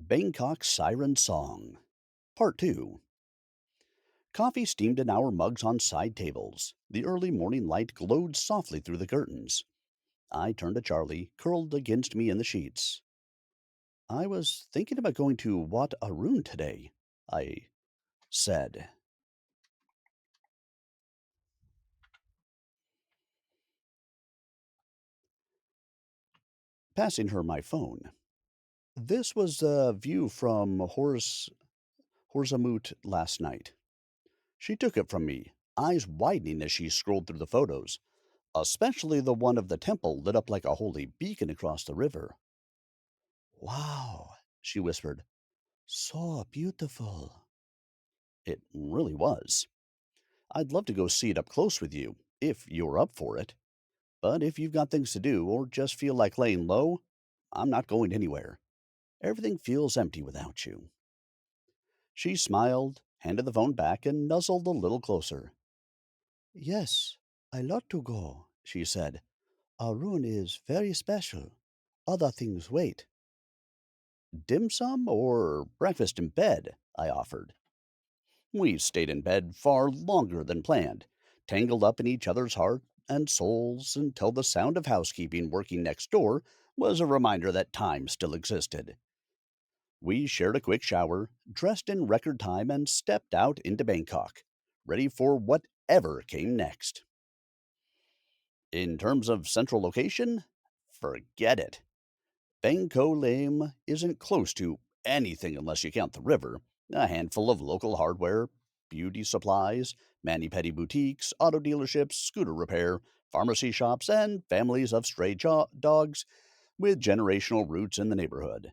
Bangkok Siren Song. Part 2. Coffee steamed in our mugs on side tables. The early morning light glowed softly through the curtains. I turned to Charlie, curled against me in the sheets. I was thinking about going to Wat Arun today, I said, passing her my phone. This was a view from Horzamut last night. She took it from me, eyes widening as she scrolled through the photos, especially the one of the temple lit up like a holy beacon across the river. Wow, she whispered. So beautiful. It really was. I'd love to go see it up close with you, if you're up for it. But if you've got things to do or just feel like laying low, I'm not going anywhere. Everything feels empty without you. She smiled, handed the phone back, and nuzzled a little closer. Yes, I love to go, she said. Arun is very special. Other things wait. Dim sum or breakfast in bed? I offered. We stayed in bed far longer than planned, tangled up in each other's heart and souls until the sound of housekeeping working next door was a reminder that time still existed. We shared a quick shower, dressed in record time, and stepped out into Bangkok, ready for whatever came next. In terms of central location, forget it. Bangko Lame isn't close to anything unless you count the river. A handful of local hardware, beauty supplies, mani-pedi boutiques, auto dealerships, scooter repair, pharmacy shops, and families of stray dogs with generational roots in the neighborhood.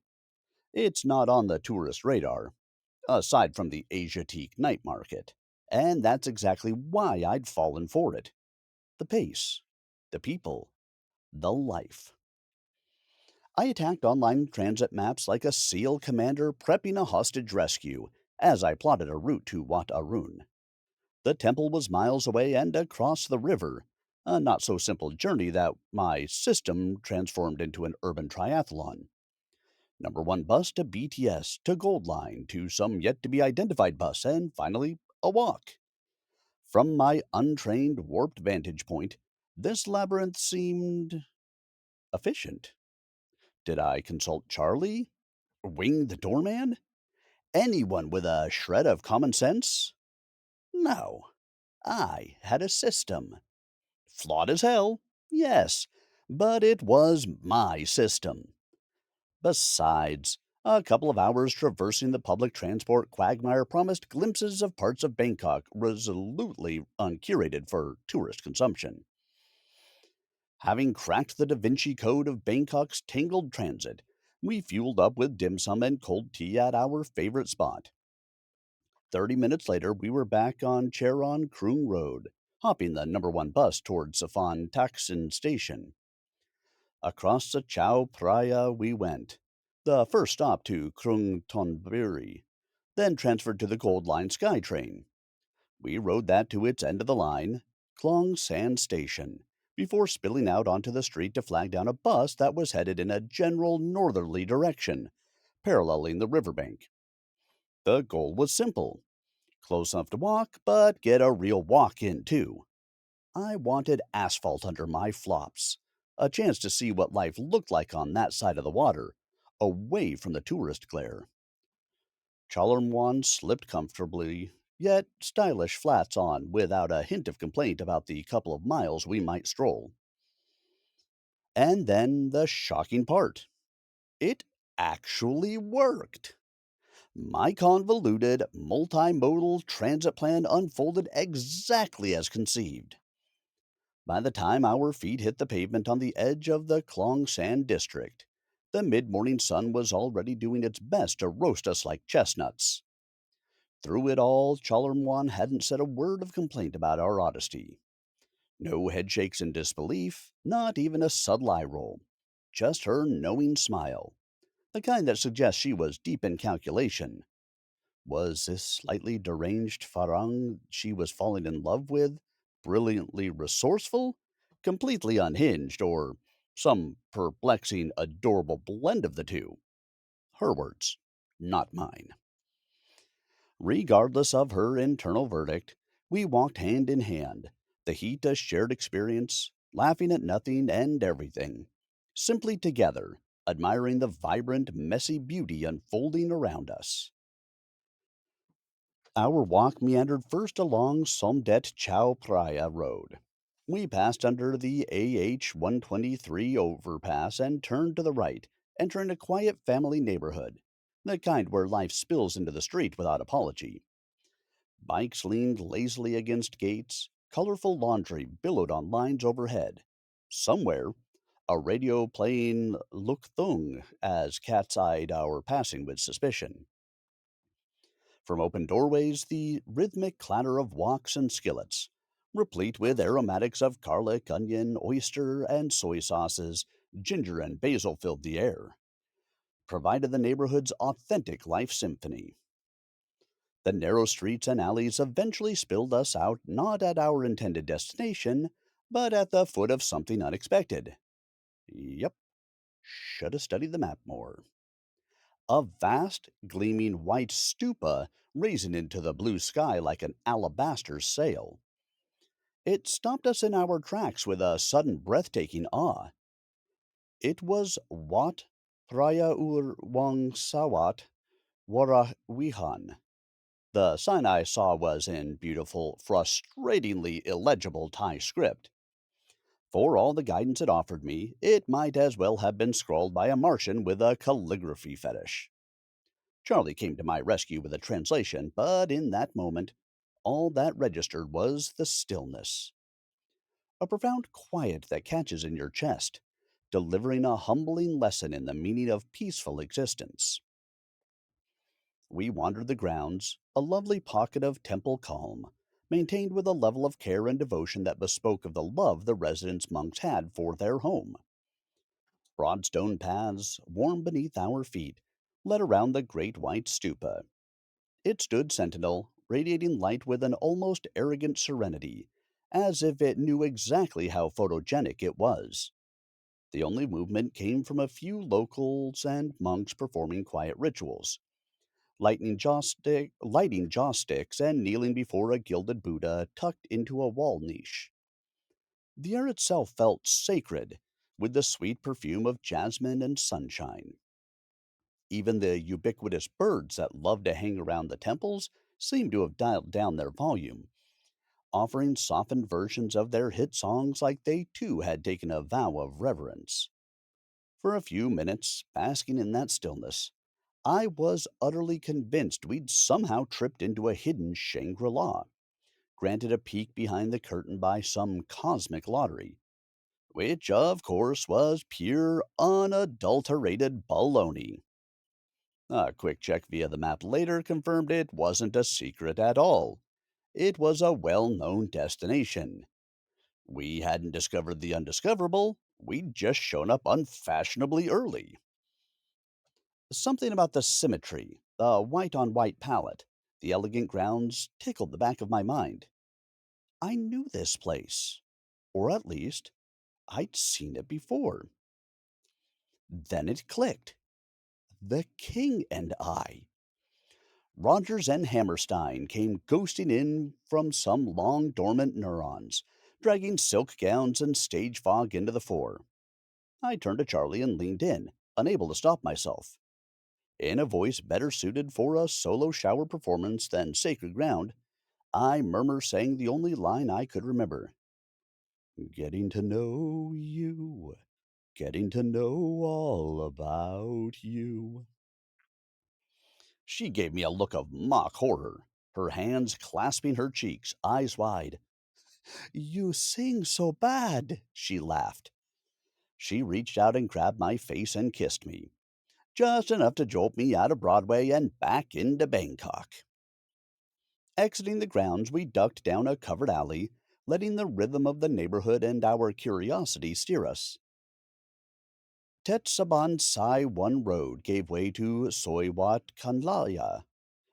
It's not on the tourist radar, aside from the Asiatique night market. And that's exactly why I'd fallen for it. The pace, the people, the life. I attacked online transit maps like a SEAL commander prepping a hostage rescue as I plotted a route to Wat Arun. The temple was miles away and across the river, a not so simple journey that my system transformed into an urban triathlon. Number one bus to BTS to Gold Line to some yet to be identified bus and finally a walk. From my untrained, warped vantage point, this labyrinth seemed efficient. Did I consult Charlie? Wing the doorman? Anyone with a shred of common sense? No. I had a system. Flawed as hell, yes, but it was my system. Besides, a couple of hours traversing the public transport quagmire promised glimpses of parts of Bangkok resolutely uncurated for tourist consumption. Having cracked the Da Vinci Code of Bangkok's tangled transit, we fueled up with dim sum and cold tea at our favorite spot. 30 minutes later, we were back on Charon Kroong Road, hopping the number one bus towards Safan Taksin Station. Across the Chao Phraya we went, the first stop to Krung Thonburi, then transferred to the Gold Line SkyTrain. We rode that to its end of the line, Klong San Station, before spilling out onto the street to flag down a bus that was headed in a general northerly direction, paralleling the riverbank. The goal was simple. Close enough to walk, but get a real walk in, too. I wanted asphalt under my flops, a chance to see what life looked like on that side of the water, away from the tourist glare. Chalermwan slipped comfortably, yet stylish flats on without a hint of complaint about the couple of miles we might stroll. And then the shocking part. It actually worked. My convoluted, multimodal transit plan unfolded exactly as conceived. By the time our feet hit the pavement on the edge of the Klong San district, the mid morning sun was already doing its best to roast us like chestnuts. Through it all, Chalermwan hadn't said a word of complaint about our odyssey. No headshakes in disbelief, not even a subtle eye roll. Just her knowing smile, the kind that suggests she was deep in calculation. Was this slightly deranged Farang she was falling in love with brilliantly resourceful, completely unhinged, or some perplexing, adorable blend of the two? Her words. not mine. Regardless of her internal verdict, we walked hand in hand, the heat a shared experience, laughing at nothing and everything, simply together, admiring the vibrant, messy beauty unfolding around us. Our walk meandered first along Somdet Chao Phraya Road. We passed under the AH 123 overpass and turned to the right, entering a quiet family neighborhood, the kind where life spills into the street without apology. Bikes leaned lazily against gates, colorful laundry billowed on lines overhead. Somewhere, a radio playing Luk Thung as cats eyed our passing with suspicion. From open doorways, the rhythmic clatter of woks and skillets, replete with aromatics of garlic, onion, oyster, and soy sauces, ginger and basil filled the air, provided the neighborhood's authentic life symphony. The narrow streets and alleys eventually spilled us out not at our intended destination, but at the foot of something unexpected. Yep, should have studied the map more. A vast, gleaming white stupa raising into the blue sky like an alabaster sail. It stopped us in our tracks with a sudden breathtaking awe. It was Wat Praya Ur Wang Sawat Warawihan. The sign I saw was in beautiful, frustratingly illegible Thai script. For all the guidance it offered me, it might as well have been scrawled by a Martian with a calligraphy fetish. Charlie came to my rescue with a translation, but in that moment, all that registered was the stillness. A profound quiet that catches in your chest, delivering a humbling lesson in the meaning of peaceful existence. We wandered the grounds, a lovely pocket of temple calm, maintained with a level of care and devotion that bespoke of the love the residents monks had for their home. Broad stone paths, warm beneath our feet, led around the great white stupa. It stood sentinel, radiating light with an almost arrogant serenity, as if it knew exactly how photogenic it was. The only movement came from a few locals and monks performing quiet rituals, lighting jaw sticks and kneeling before a gilded Buddha tucked into a wall niche. The air itself felt sacred, with the sweet perfume of jasmine and sunshine. Even the ubiquitous birds that love to hang around the temples seemed to have dialed down their volume, offering softened versions of their hit songs like they too had taken a vow of reverence. For a few minutes, basking in that stillness, I was utterly convinced we'd somehow tripped into a hidden Shangri La, granted a peek behind the curtain by some cosmic lottery, which, of course, was pure, unadulterated baloney. A quick check via the map later confirmed it wasn't a secret at all. It was a well known destination. We hadn't discovered the undiscoverable, we'd just shown up unfashionably early. Something about the symmetry, the white on white palette, the elegant grounds tickled the back of my mind. I knew this place. Or at least, I'd seen it before. Then it clicked. The king and I. Rogers and Hammerstein came ghosting in from some long dormant neurons, dragging silk gowns and stage fog into the fore. I turned to Charlie and leaned in, unable to stop myself. In a voice better suited for a solo shower performance than sacred ground, I murmur sang the only line I could remember. Getting to know you, getting to know all about you. She gave me a look of mock horror, her hands clasping her cheeks, eyes wide. You sing so bad, she laughed. She reached out and grabbed my face and kissed me, just enough to jolt me out of Broadway and back into Bangkok. Exiting the grounds, we ducked down a covered alley, letting the rhythm of the neighborhood and our curiosity steer us. Tetsaban Sai 1 road gave way to Soywat Kanlaya,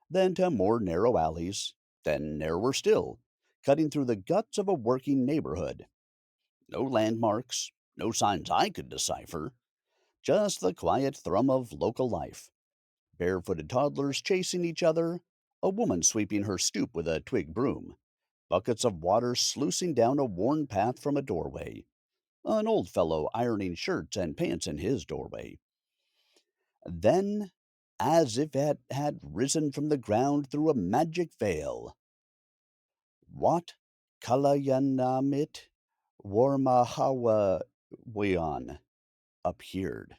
then to more narrow alleys, then narrower still, cutting through the guts of a working neighborhood. No landmarks, no signs I could decipher, just the quiet thrum of local life. Barefooted toddlers chasing each other, a woman sweeping her stoop with a twig broom, buckets of water sluicing down a worn path from a doorway, an old fellow ironing shirts and pants in his doorway. Then, as if it had risen from the ground through a magic veil, Wat Kalayanamit Warmahawayan appeared.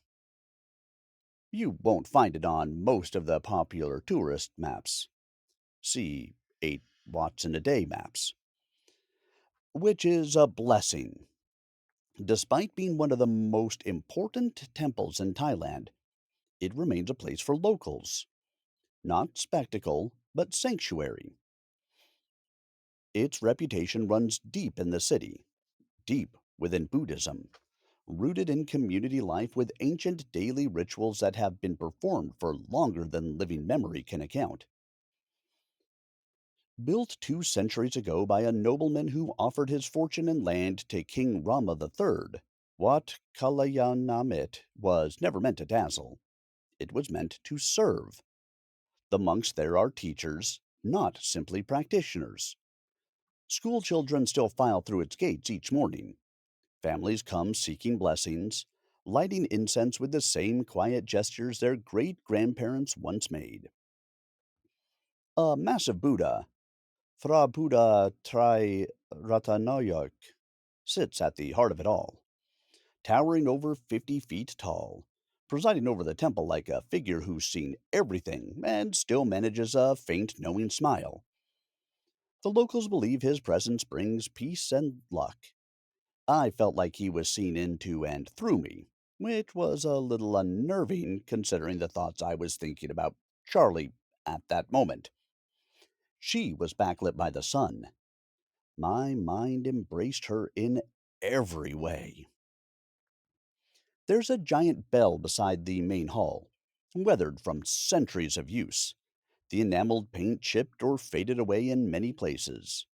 You won't find it on most of the popular tourist maps. See 8 watts in a day maps, which is a blessing. Despite being one of the most important temples in Thailand, it remains a place for locals, not spectacle, but sanctuary. Its reputation runs deep in the city, deep within Buddhism, rooted in community life with ancient daily rituals that have been performed for longer than living memory can account. Built 2 centuries ago by a nobleman who offered his fortune and land to King Rama III, Wat Kalayanamit was never meant to dazzle. It was meant to serve. The monks there are teachers, not simply practitioners. School children still file through its gates each morning. Families come seeking blessings, lighting incense with the same quiet gestures their great grandparents once made. A massive Buddha, Fra Buddha Tri Ratanayak, sits at the heart of it all, towering over 50 feet tall, presiding over the temple like a figure who's seen everything and still manages a faint, knowing smile. The locals believe his presence brings peace and luck. I felt like he was seen into and through me, which was a little unnerving considering the thoughts I was thinking about Charlie at that moment. She was backlit by the sun. My mind embraced her in every way. There's a giant bell beside the main hall, weathered from centuries of use. The enameled paint chipped or faded away in many places.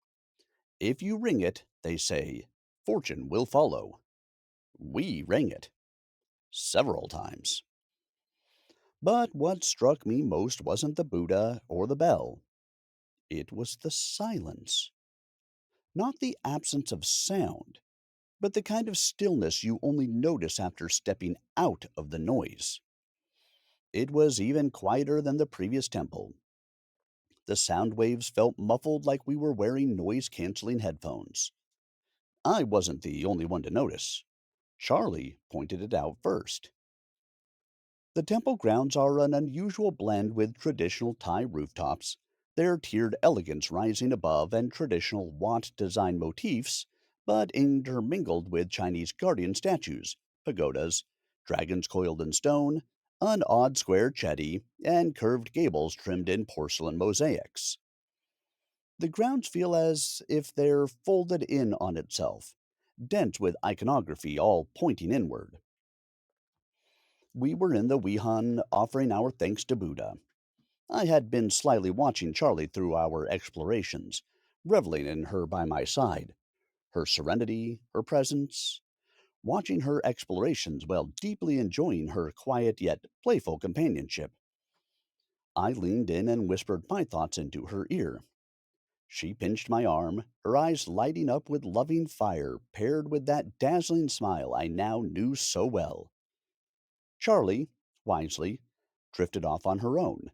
If you ring it, they say, fortune will follow. We rang it several times. But what struck me most wasn't the Buddha or the bell. It was the silence. Not the absence of sound, but the kind of stillness you only notice after stepping out of the noise. It was even quieter than the previous temple. The sound waves felt muffled like we were wearing noise canceling headphones. I wasn't the only one to notice. Charlie pointed it out first. The temple grounds are an unusual blend with traditional Thai rooftops, their tiered elegance rising above and traditional Wat design motifs, but intermingled with Chinese guardian statues, pagodas, dragons coiled in stone, an odd square chetty, and curved gables trimmed in porcelain mosaics. The grounds feel as if they're folded in on itself, dense with iconography all pointing inward. We were in the Wihan offering our thanks to Buddha. I had been slyly watching Charlie through our explorations, reveling in her by my side, her serenity, her presence, watching her explorations while deeply enjoying her quiet yet playful companionship. I leaned in and whispered my thoughts into her ear. She pinched my arm, her eyes lighting up with loving fire paired with that dazzling smile I now knew so well. Charlie, wisely, drifted off on her own,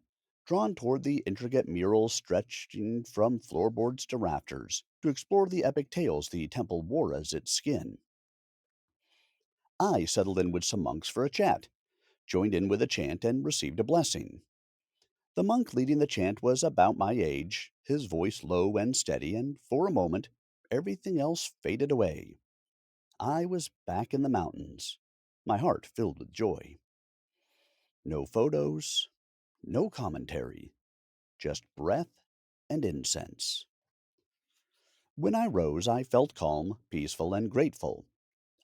drawn toward the intricate murals stretching from floorboards to rafters, to explore the epic tales the temple wore as its skin. I settled in with some monks for a chat, joined in with a chant, and received a blessing. The monk leading the chant was about my age, his voice low and steady, and for a moment everything else faded away. I was back in the mountains, my heart filled with joy. No photos, no commentary, just breath and incense. When I rose, I felt calm, peaceful, and grateful.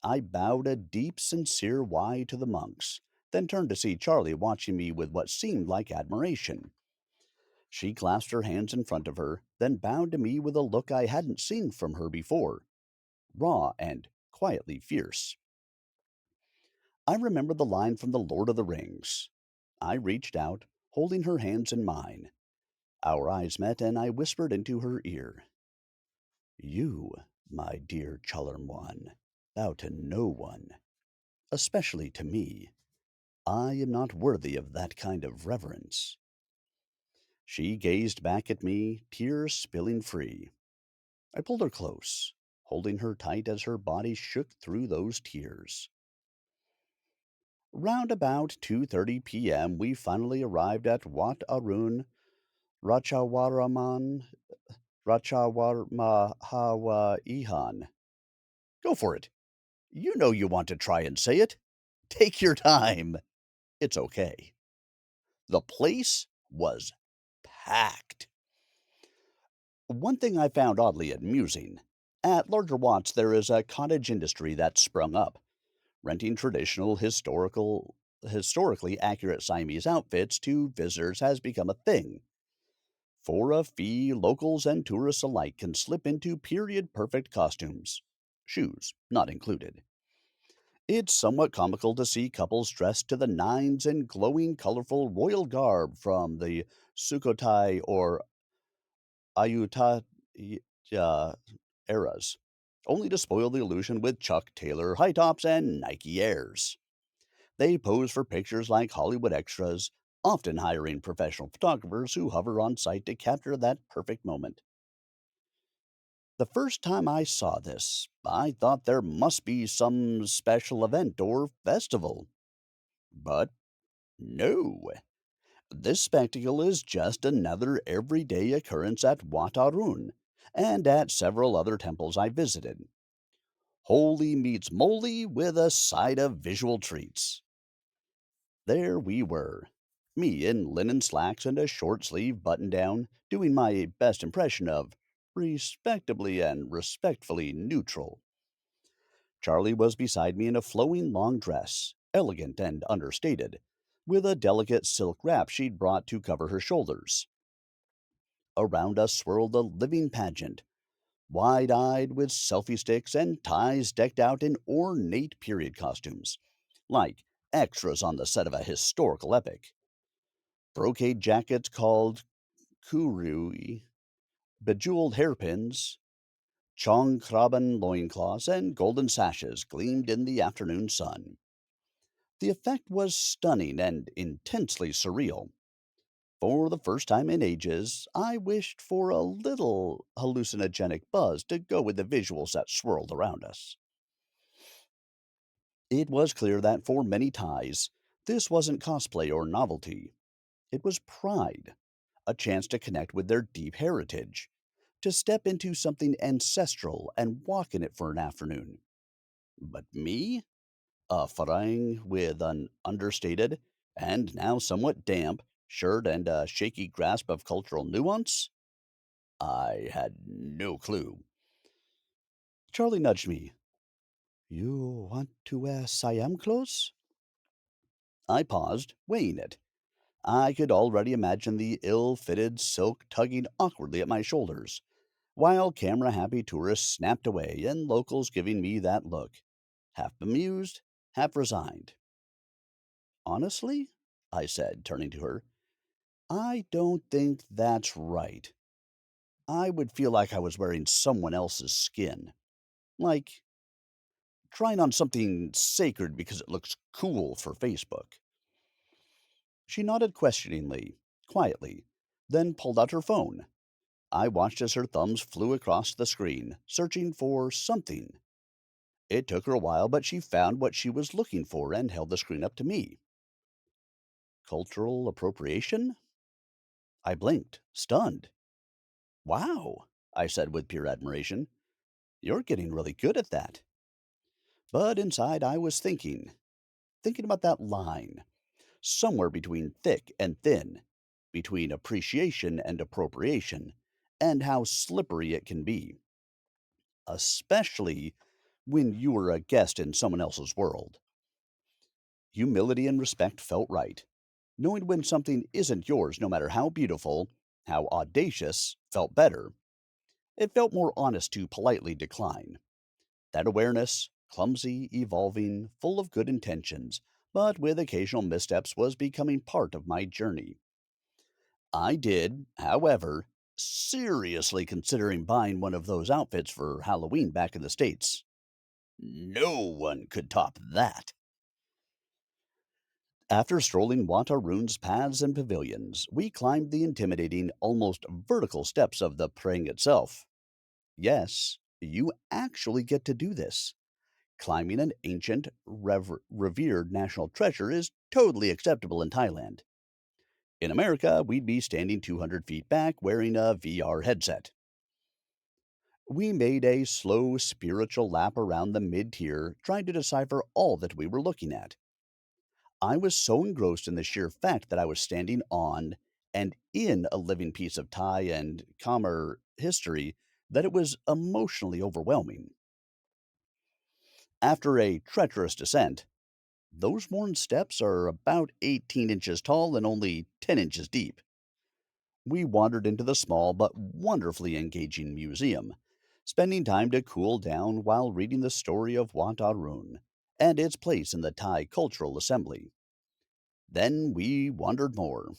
I bowed a deep, sincere why to the monks, then turned to see Charlie watching me with what seemed like admiration. She clasped her hands in front of her, then bowed to me with a look I hadn't seen from her before, raw and quietly fierce. I remembered the line from The Lord of the Rings. I reached out, holding her hands in mine. Our eyes met, and I whispered into her ear, "You, my dear Chalerm one, bow to no one, especially to me. I am not worthy of that kind of reverence." She gazed back at me, tears spilling free. I pulled her close, holding her tight as her body shook through those tears. Round about 2:30 p.m., we finally arrived at Wat Arun Ratchawaraman Ratchawarmahawaihan. Go for it. You know you want to try and say it. Take your time. It's okay. The place was packed. One thing I found oddly amusing. At larger Watts, there is a cottage industry that's sprung up, renting traditional historically accurate Siamese outfits to visitors has become a thing. For a fee, locals and tourists alike can slip into period perfect costumes, shoes not included. It's somewhat comical to see couples dressed to the nines in glowing, colorful royal garb from the Sukhothai or Ayutthaya eras, only to spoil the illusion with Chuck Taylor high tops and Nike Airs. They pose for pictures like Hollywood extras, often hiring professional photographers who hover on site to capture that perfect moment. The first time I saw this, I thought there must be some special event or festival. But no, this spectacle is just another everyday occurrence at Wat Arun and at several other temples I visited. Holy meets moly with a side of visual treats. There we were, me in linen slacks and a short sleeve button down, doing my best impression of respectably and respectfully neutral. Charlie was beside me in a flowing long dress, elegant and understated, with a delicate silk wrap she'd brought to cover her shoulders. Around us swirled a living pageant, wide eyed with selfie sticks and ties decked out in ornate period costumes, like extras on the set of a historical epic. Brocade jackets called kurui, bejeweled hairpins, chongkraban loincloths, and golden sashes gleamed in the afternoon sun. The effect was stunning and intensely surreal. For the first time in ages, I wished for a little hallucinogenic buzz to go with the visuals that swirled around us. It was clear that for many Thais, this wasn't cosplay or novelty. It was pride, a chance to connect with their deep heritage, to step into something ancestral and walk in it for an afternoon. But me? A farang with an understated, and now somewhat damp, shirt and a shaky grasp of cultural nuance? I had no clue. Charlie nudged me. You want to wear Siam clothes? I paused, weighing it. I could already imagine the ill fitted silk tugging awkwardly at my shoulders, while camera happy tourists snapped away and locals giving me that look, half bemused, half resigned. Honestly, I said, turning to her, I don't think that's right. I would feel like I was wearing someone else's skin, like trying on something sacred because it looks cool for Facebook. She nodded questioningly, quietly, then pulled out her phone. I watched as her thumbs flew across the screen, searching for something. It took her a while, but she found what she was looking for and held the screen up to me. Cultural appropriation? I blinked, stunned. Wow, I said with pure admiration. You're getting really good at that. But inside I was thinking about that line, somewhere between thick and thin, between appreciation and appropriation, and how slippery it can be, especially when you are a guest in someone else's world. Humility and respect felt right. Knowing when something isn't yours, no matter how beautiful, how audacious, felt better. It felt more honest to politely decline. That awareness, clumsy, evolving, full of good intentions, but with occasional missteps, was becoming part of my journey. I did, however, seriously considering buying one of those outfits for Halloween back in the States. No one could top that. After strolling Wataroon's paths and pavilions, we climbed the intimidating, almost vertical steps of the prang itself. Yes, you actually get to do this. Climbing an ancient, revered national treasure is totally acceptable in Thailand. In America, we'd be standing 200 feet back wearing a VR headset. We made a slow spiritual lap around the mid tier, trying to decipher all that we were looking at. I was so engrossed in the sheer fact that I was standing on and in a living piece of Thai and Khmer history that it was emotionally overwhelming. After a treacherous descent, those worn steps are about 18 inches tall and only 10 inches deep. We wandered into the small but wonderfully engaging museum, spending time to cool down while reading the story of Wat Arun and its place in the Thai cultural assembly. Then we wandered more.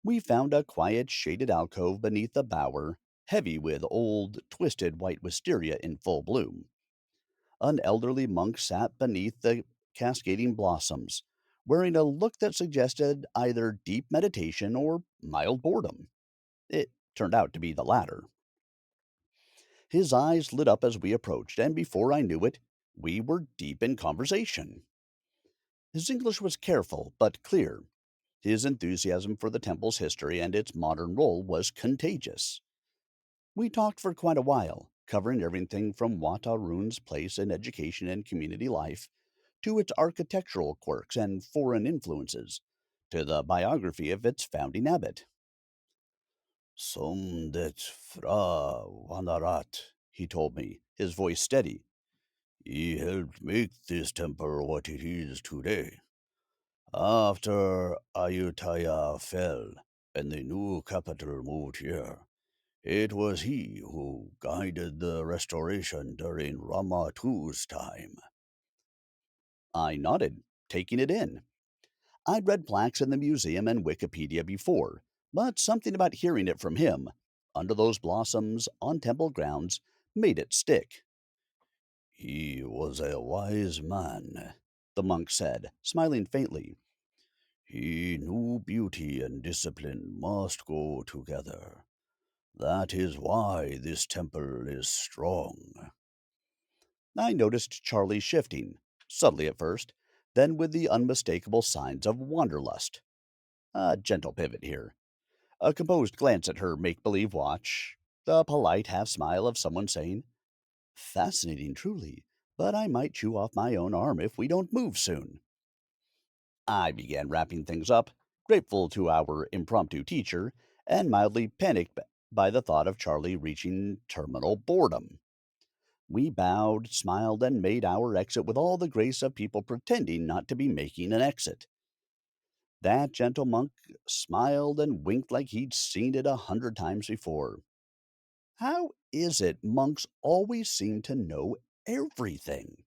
We found a quiet, shaded alcove beneath a bower, heavy with old, twisted white wisteria in full bloom. An elderly monk sat beneath the cascading blossoms, wearing a look that suggested either deep meditation or mild boredom. It turned out to be the latter. His eyes lit up as we approached, and before I knew it, we were deep in conversation. His English was careful but clear. His enthusiasm for the temple's history and its modern role was contagious. We talked for quite a while, covering everything from Wat Arun's place in education and community life to its architectural quirks and foreign influences, to the biography of its founding abbot. Somdet Fra Vanarat, he told me, his voice steady. He helped make this temple what it is today. After Ayutthaya fell and the new capital moved here, it was he who guided the restoration during Rama II's time. I nodded, taking it in. I'd read plaques in the museum and Wikipedia before, but something about hearing it from him, under those blossoms on temple grounds, made it stick. He was a wise man, the monk said, smiling faintly. He knew beauty and discipline must go together. That is why this temple is strong. I noticed Charlie shifting, subtly at first, then with the unmistakable signs of wanderlust. A gentle pivot here. A composed glance at her make believe watch. The polite half smile of someone saying, Fascinating, truly, but I might chew off my own arm if we don't move soon. I began wrapping things up, grateful to our impromptu teacher, and mildly panicked by the thought of Charlie reaching terminal boredom. We bowed, smiled, and made our exit with all the grace of people pretending not to be making an exit. That gentle monk smiled and winked like he'd seen it 100 times before. How is it monks always seem to know everything?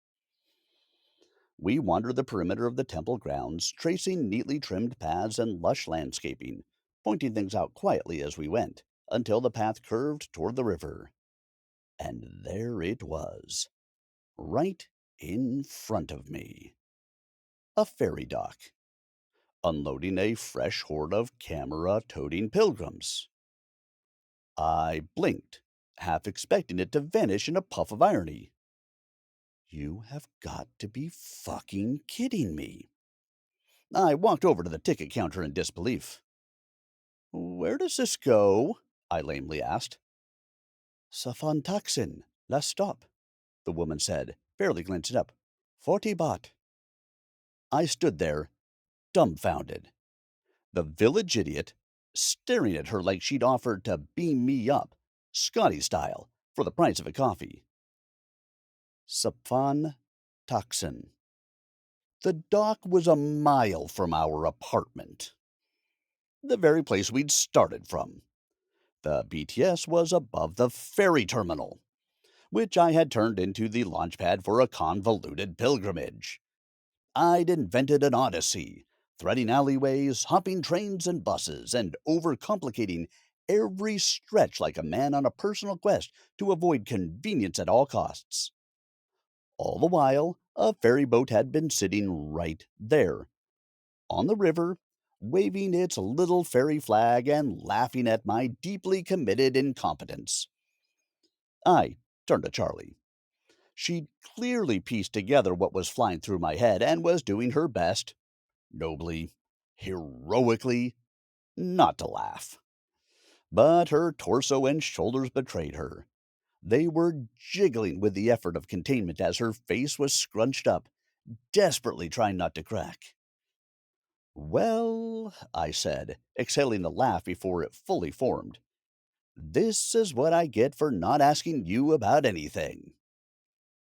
We wandered the perimeter of the temple grounds, tracing neatly trimmed paths and lush landscaping, pointing things out quietly as we went, until the path curved toward the river. And there it was, right in front of me. A ferry dock, unloading a fresh horde of camera-toting pilgrims. I blinked, half expecting it to vanish in a puff of irony. You have got to be fucking kidding me. I walked over to the ticket counter in disbelief. Where does this go? I lamely asked. Safan Taksin, last stop, the woman said, barely glancing up. 40 baht. I stood there, dumbfounded. The village idiot, staring at her like she'd offered to beam me up, Scotty style, for the price of a coffee. Safan Taksin. The dock was a mile from our apartment. The very place we'd started from. The BTS was above the ferry terminal, which I had turned into the launchpad for a convoluted pilgrimage. I'd invented an odyssey, threading alleyways, hopping trains and buses, and overcomplicating every stretch like a man on a personal quest to avoid convenience at all costs. All the while, a ferry boat had been sitting right there, on the river, waving its little fairy flag and laughing at my deeply committed incompetence. I turned to Charlie. She'd clearly pieced together what was flying through my head and was doing her best, nobly, heroically, not to laugh. But her torso and shoulders betrayed her. They were jiggling with the effort of containment as her face was scrunched up, desperately trying not to crack. Well, I said, exhaling a laugh before it fully formed, this is what I get for not asking you about anything.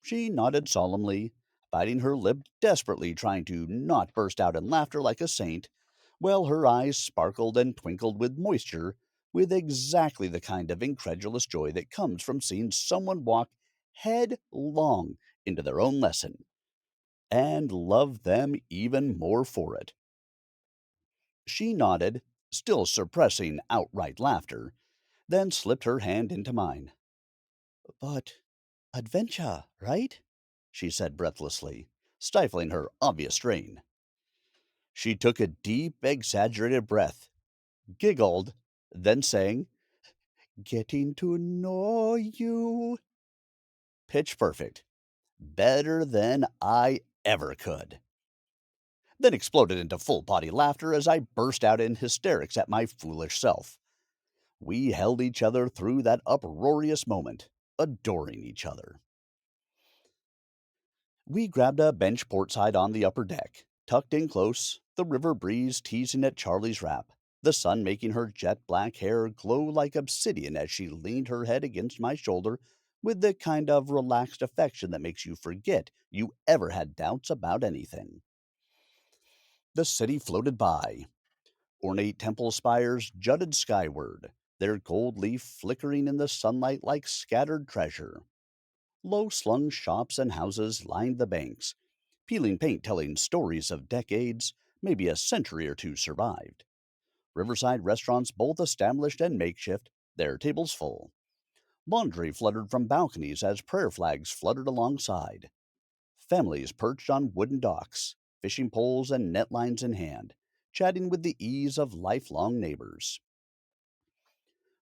She nodded solemnly, biting her lip desperately, trying to not burst out in laughter like a saint, while her eyes sparkled and twinkled with moisture, with exactly the kind of incredulous joy that comes from seeing someone walk headlong into their own lesson, and love them even more for it. She nodded, still suppressing outright laughter, then slipped her hand into mine. But adventure, right? She said breathlessly, stifling her obvious strain. She took a deep, exaggerated breath, giggled, then sang, Getting to know you. Pitch perfect. Better than I ever could. Then exploded into full body laughter as I burst out in hysterics at my foolish self. We held each other through that uproarious moment, adoring each other. We grabbed a bench portside on the upper deck, tucked in close, the river breeze teasing at Charlie's wrap, the sun making her jet black hair glow like obsidian as she leaned her head against my shoulder with the kind of relaxed affection that makes you forget you ever had doubts about anything. The city floated by. Ornate temple spires jutted skyward, their gold leaf flickering in the sunlight like scattered treasure. Low-slung shops and houses lined the banks, peeling paint telling stories of decades, maybe a century or two survived. Riverside restaurants both established and makeshift, their tables full. Laundry fluttered from balconies as prayer flags fluttered alongside. Families perched on wooden docks, fishing poles and net lines in hand, chatting with the ease of lifelong neighbors.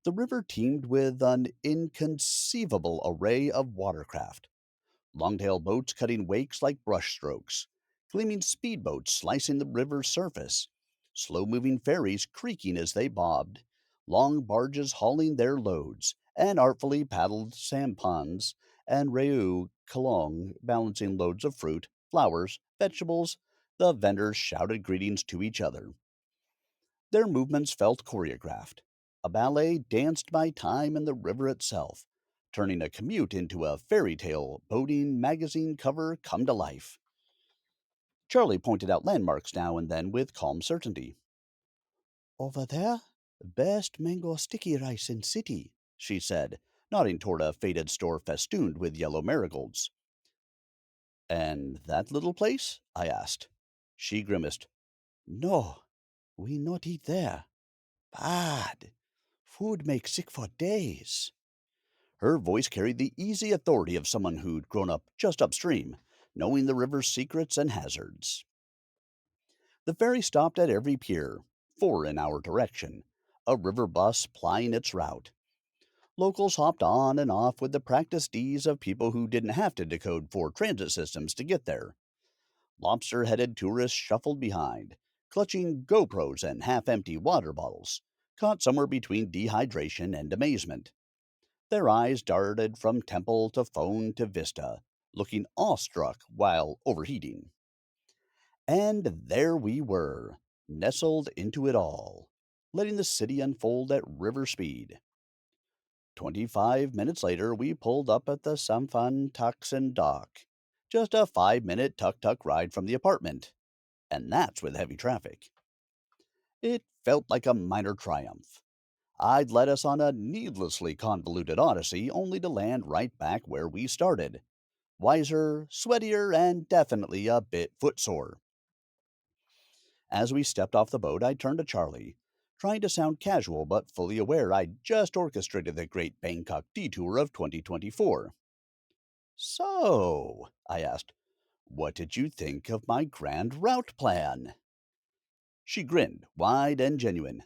The river teemed with an inconceivable array of watercraft. Longtail boats cutting wakes like brushstrokes, gleaming speedboats slicing the river's surface, slow-moving ferries creaking as they bobbed, long barges hauling their loads, and artfully paddled sampans and reu kalong balancing loads of fruit, flowers, vegetables. The vendors shouted greetings to each other. Their movements felt choreographed. A ballet danced by time and the river itself, turning a commute into a fairy tale boating magazine cover come to life. Charlie pointed out landmarks now and then with calm certainty. Over there, best mango sticky rice in city, she said, nodding toward a faded store festooned with yellow marigolds. And that little place? I asked. She grimaced. No, we not eat there. Bad. Food make sick for days. Her voice carried the easy authority of someone who'd grown up just upstream, knowing the river's secrets and hazards. The ferry stopped at every pier, four in our direction, a river bus plying its route. Locals hopped on and off with the practiced ease of people who didn't have to decode four transit systems to get there. Lobster-headed tourists shuffled behind, clutching GoPros and half-empty water bottles, caught somewhere between dehydration and amazement. Their eyes darted from temple to phone to vista, looking awestruck while overheating. And there we were, nestled into it all, letting the city unfold at river speed. 25 minutes later, we pulled up at the Sampan Taksin dock. Just a 5-minute tuk-tuk ride from the apartment. And that's with heavy traffic. It felt like a minor triumph. I'd led us on a needlessly convoluted odyssey only to land right back where we started. Wiser, sweatier, and definitely a bit footsore. As we stepped off the boat, I turned to Charlie, trying to sound casual but fully aware I'd just orchestrated the great Bangkok detour of 2024. So, I asked, what did you think of my grand route plan? She grinned, wide and genuine.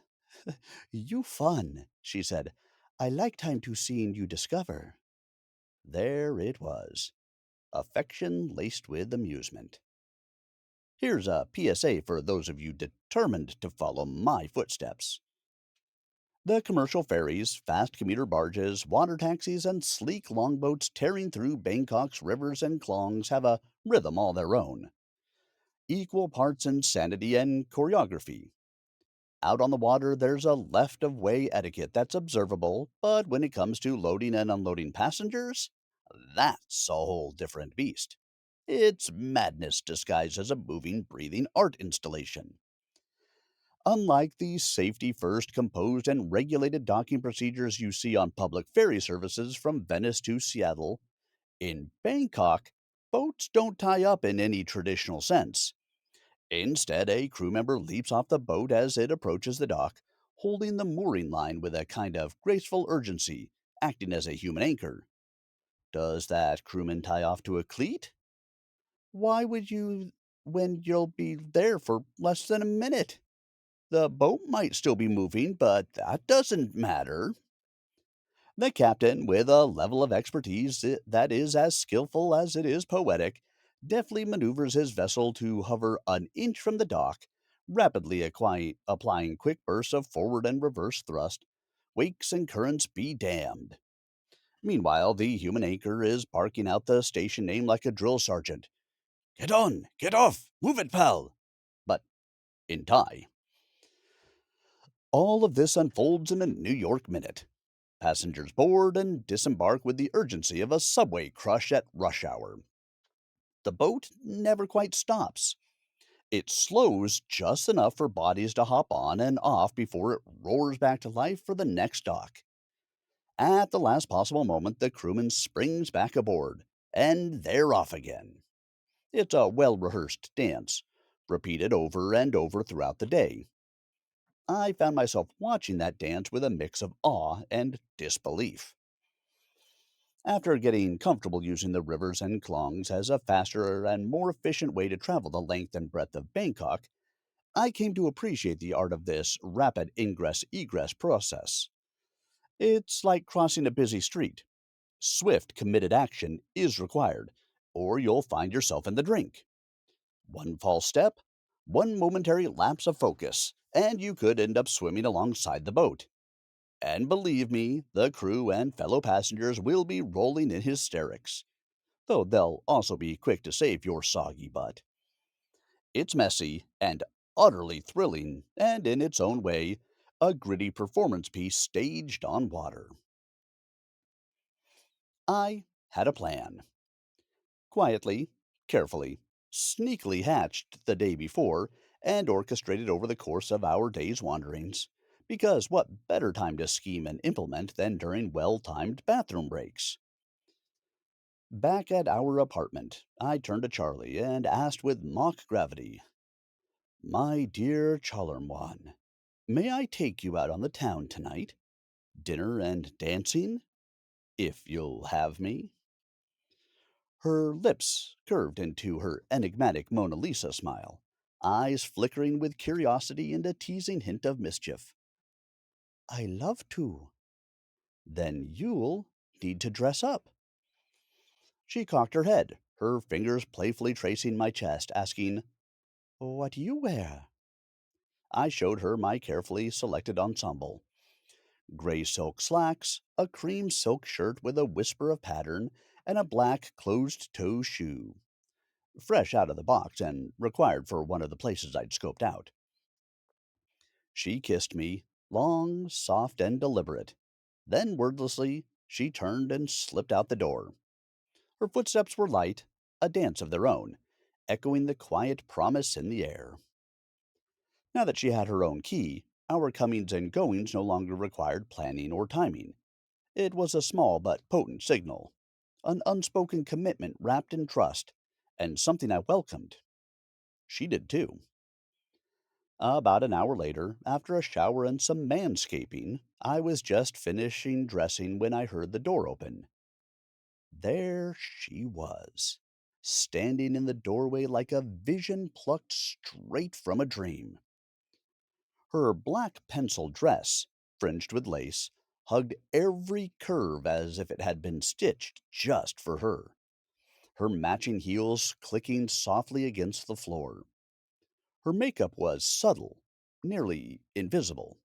You fun, she said. I like time to seeing you discover. There it was, affection laced with amusement. Here's a PSA for those of you determined to follow my footsteps. The commercial ferries, fast commuter barges, water taxis, and sleek longboats tearing through Bangkok's rivers and klongs have a rhythm all their own. Equal parts insanity and choreography. Out on the water, there's a left of way etiquette that's observable, but when it comes to loading and unloading passengers, that's a whole different beast. It's madness disguised as a moving, breathing art installation. Unlike the safety first, composed, and regulated docking procedures you see on public ferry services from Venice to Seattle, in Bangkok, boats don't tie up in any traditional sense. Instead, a crew member leaps off the boat as it approaches the dock, holding the mooring line with a kind of graceful urgency, acting as a human anchor. Does that crewman tie off to a cleat? Why would you when you'll be there for less than a minute? The boat might still be moving, but that doesn't matter. The captain, with a level of expertise that is as skillful as it is poetic, deftly maneuvers his vessel to hover an inch from the dock, rapidly applying quick bursts of forward and reverse thrust. Wakes and currents be damned. Meanwhile, the human anchor is barking out the station name like a drill sergeant. Get on! Get off! Move it, pal! But in Thai. All of this unfolds in a New York minute. Passengers board and disembark with the urgency of a subway crush at rush hour. The boat never quite stops. It slows just enough for bodies to hop on and off before it roars back to life for the next dock. At the last possible moment, the crewman springs back aboard, and they're off again. It's a well rehearsed dance, repeated over and over throughout the day. I found myself watching that dance with a mix of awe and disbelief. After getting comfortable using the rivers and klongs as a faster and more efficient way to travel the length and breadth of Bangkok, I came to appreciate the art of this rapid ingress egress process. It's like crossing a busy street. Swift, committed action is required, or you'll find yourself in the drink. One false step, one momentary lapse of focus, and you could end up swimming alongside the boat. And believe me, the crew and fellow passengers will be rolling in hysterics, though they'll also be quick to save your soggy butt. It's messy and utterly thrilling, and in its own way, a gritty performance piece staged on water. I had a plan. Quietly, carefully, sneakily hatched the day before, and orchestrated over the course of our day's wanderings. Because what better time to scheme and implement than during well timed bathroom breaks? Back at our apartment, I turned to Charlie and asked with mock gravity, My dear Chalermwan, may I take you out on the town tonight? Dinner and dancing, if you'll have me? Her lips curved into her enigmatic Mona Lisa smile, eyes flickering with curiosity and a teasing hint of mischief. I love to. Then you'll need to dress up. She cocked her head, her fingers playfully tracing my chest, asking, What do you wear? I showed her my carefully selected ensemble. Gray silk slacks, a cream silk shirt with a whisper of pattern, and a black closed toe shoe. Fresh out of the box and required for one of the places I'd scoped out. She kissed me, long, soft, and deliberate. Then, wordlessly, she turned and slipped out the door. Her footsteps were light, a dance of their own, echoing the quiet promise in the air. Now that she had her own key, our comings and goings no longer required planning or timing. It was a small but potent signal, an unspoken commitment wrapped in trust, and something I welcomed. She did too. About an hour later, after a shower and some manscaping, I was just finishing dressing when I heard the door open. There she was, standing in the doorway like a vision plucked straight from a dream. Her black pencil dress, fringed with lace, hugged every curve as if it had been stitched just for her, her matching heels clicking softly against the floor. Her makeup was subtle, nearly invisible,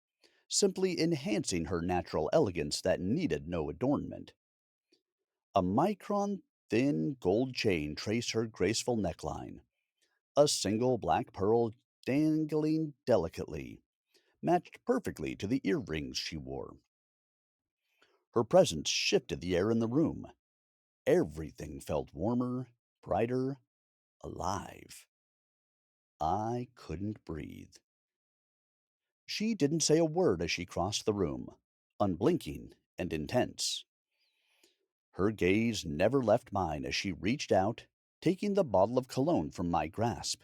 simply enhancing her natural elegance that needed no adornment. A micron thin gold chain traced her graceful neckline, a single black pearl dangling delicately, matched perfectly to the earrings she wore. Her presence shifted the air in the room. Everything felt warmer, brighter, alive. I couldn't breathe. She didn't say a word as she crossed the room, unblinking and intense. Her gaze never left mine as she reached out, taking the bottle of cologne from my grasp.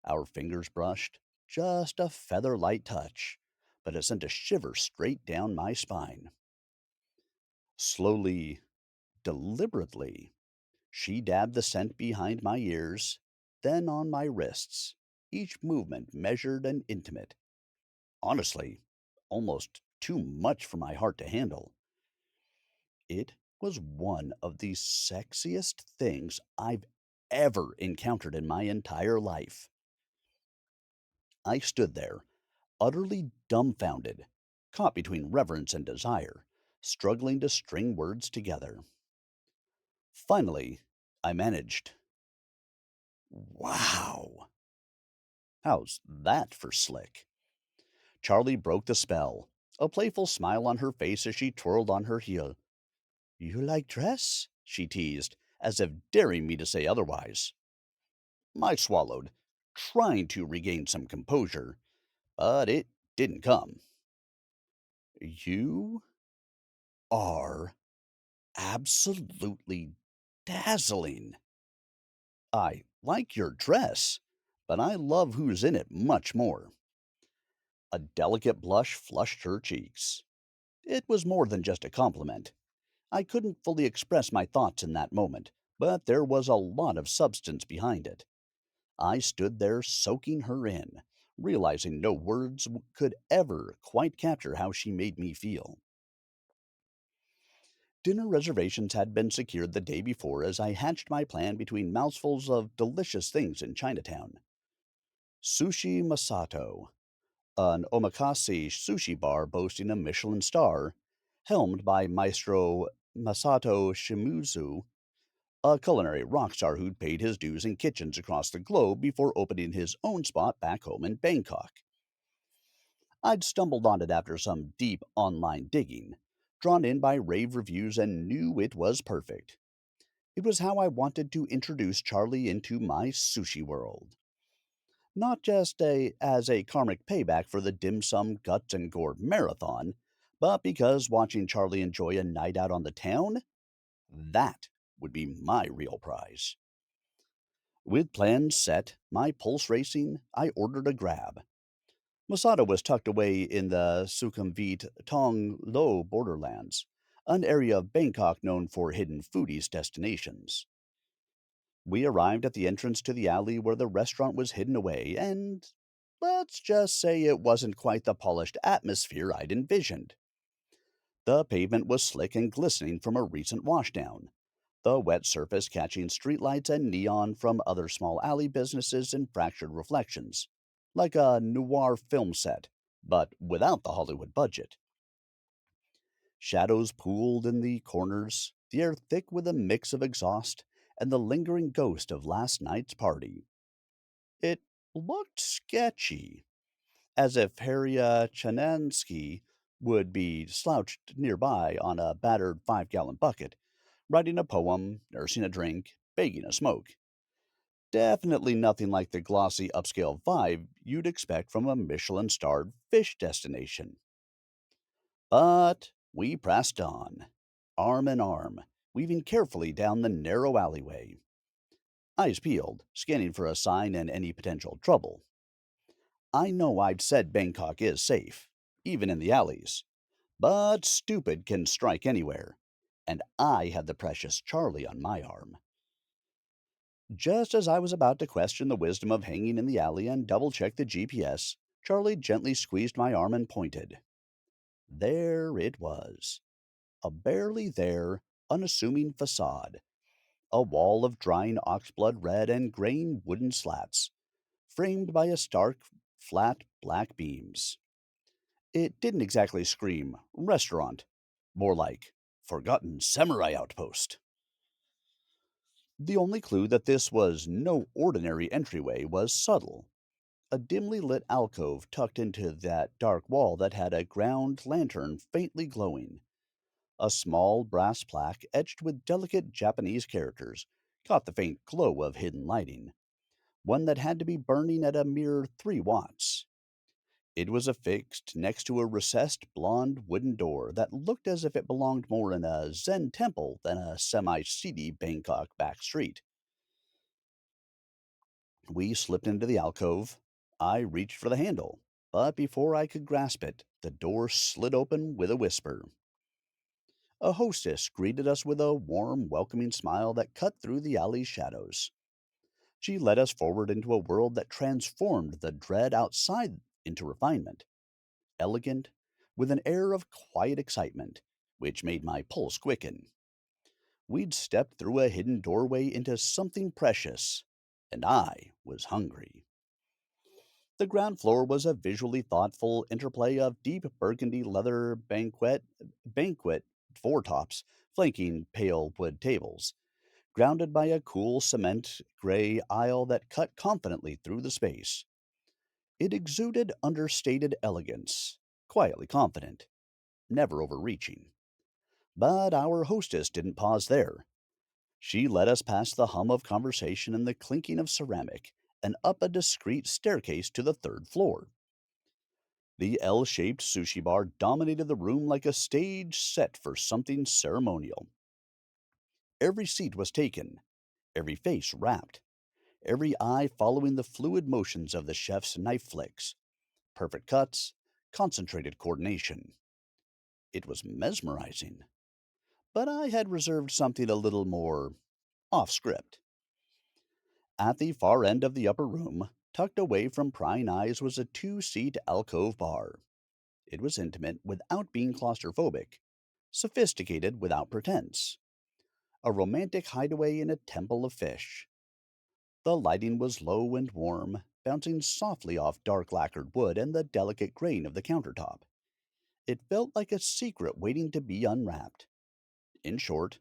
Our fingers brushed, just a feather light touch, but it sent a shiver straight down my spine. Slowly, deliberately, she dabbed the scent behind my ears, then on my wrists, each movement measured and intimate. Honestly, almost too much for my heart to handle. It was one of the sexiest things I've ever encountered in my entire life. I stood there, utterly dumbfounded, caught between reverence and desire, struggling to string words together. Finally, I managed. Wow! How's that for slick? Charlie broke the spell, a playful smile on her face as she twirled on her heel. You like dress? She teased, as if daring me to say otherwise. I swallowed, trying to regain some composure, but it didn't come. You are absolutely dazzling. I like your dress, but I love who's in it much more. A delicate blush flushed her cheeks. It was more than just a compliment. I couldn't fully express my thoughts in that moment, but there was a lot of substance behind it. I stood there soaking her in, realizing no words could ever quite capture how she made me feel. Dinner reservations had been secured the day before as I hatched my plan between mouthfuls of delicious things in Chinatown. Sushi Masato, an omakase sushi bar boasting a Michelin star, helmed by Maestro Masato Shimizu, a culinary rock star who'd paid his dues in kitchens across the globe before opening his own spot back home in Bangkok. I'd stumbled on it after some deep online digging, drawn in by rave reviews, and knew it was perfect. It was how I wanted to introduce Charlie into my sushi world. Not just as a karmic payback for the dim sum guts and gore marathon, but because watching Charlie enjoy a night out on the town, that would be my real prize. With plans set, my pulse racing, I ordered a grab. Masada was tucked away in the Sukhumvit Tong Lo borderlands, an area of Bangkok known for hidden foodies destinations. We arrived at the entrance to the alley where the restaurant was hidden away, and let's just say it wasn't quite the polished atmosphere I'd envisioned. The pavement was slick and glistening from a recent washdown, the wet surface catching streetlights and neon from other small alley businesses in fractured reflections, like a noir film set, but without the Hollywood budget. Shadows pooled in the corners, the air thick with a mix of exhaust and the lingering ghost of last night's party. It looked sketchy, as if Harya Chanansky would be slouched nearby on a battered 5-gallon bucket, writing a poem, nursing a drink, begging a smoke. Definitely nothing like the glossy upscale vibe you'd expect from a Michelin starred fish destination. But we pressed on, arm in arm, weaving carefully down the narrow alleyway. Eyes peeled, scanning for a sign and any potential trouble. I know I've said Bangkok is safe, even in the alleys, but stupid can strike anywhere. And I had the precious Charlie on my arm. Just as I was about to question the wisdom of hanging in the alley and double check the GPS, Charlie gently squeezed my arm and pointed. There it was. A barely there, unassuming facade. A wall of drying oxblood red and graying wooden slats, framed by a stark, flat black beams. It didn't exactly scream restaurant, more like forgotten samurai outpost. The only clue that this was no ordinary entryway was subtle. A dimly lit alcove tucked into that dark wall that had a ground lantern faintly glowing. A small brass plaque etched with delicate Japanese characters caught the faint glow of hidden lighting, one that had to be burning at a mere 3 watts. It was affixed next to a recessed blonde wooden door that looked as if it belonged more in a Zen temple than a semi seedy Bangkok back street. We slipped into the alcove. I reached for the handle, but before I could grasp it, the door slid open with a whisper. A hostess greeted us with a warm, welcoming smile that cut through the alley's shadows. She led us forward into a world that transformed the dread outside into refinement, elegant, with an air of quiet excitement, which made my pulse quicken. We'd stepped through a hidden doorway into something precious, and I was hungry. The ground floor was a visually thoughtful interplay of deep burgundy leather banquet four-tops flanking pale wood tables, grounded by a cool cement gray aisle that cut confidently through the space. It exuded understated elegance, quietly confident, never overreaching. But our hostess didn't pause there. She led us past the hum of conversation and the clinking of ceramic and up a discreet staircase to the third floor. The L shaped sushi bar dominated the room like a stage set for something ceremonial. Every seat was taken, every face rapt, every eye following the fluid motions of the chef's knife flicks, perfect cuts, concentrated coordination. It was mesmerizing, but I had reserved something a little more off script. At the far end of the upper room, tucked away from prying eyes, was a 2-seat alcove bar. It was intimate without being claustrophobic, sophisticated without pretense, a romantic hideaway in a temple of fish. The lighting was low and warm, bouncing softly off dark lacquered wood and the delicate grain of the countertop. It felt like a secret waiting to be unwrapped. In short,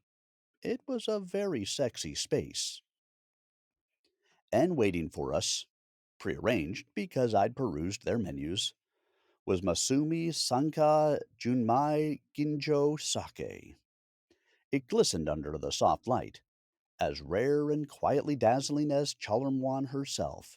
it was a very sexy space. And waiting for us, prearranged because I'd perused their menus, was Masumi Sanka Junmai Ginjo Sake. It glistened under the soft light, as rare and quietly dazzling as Chalermwan herself.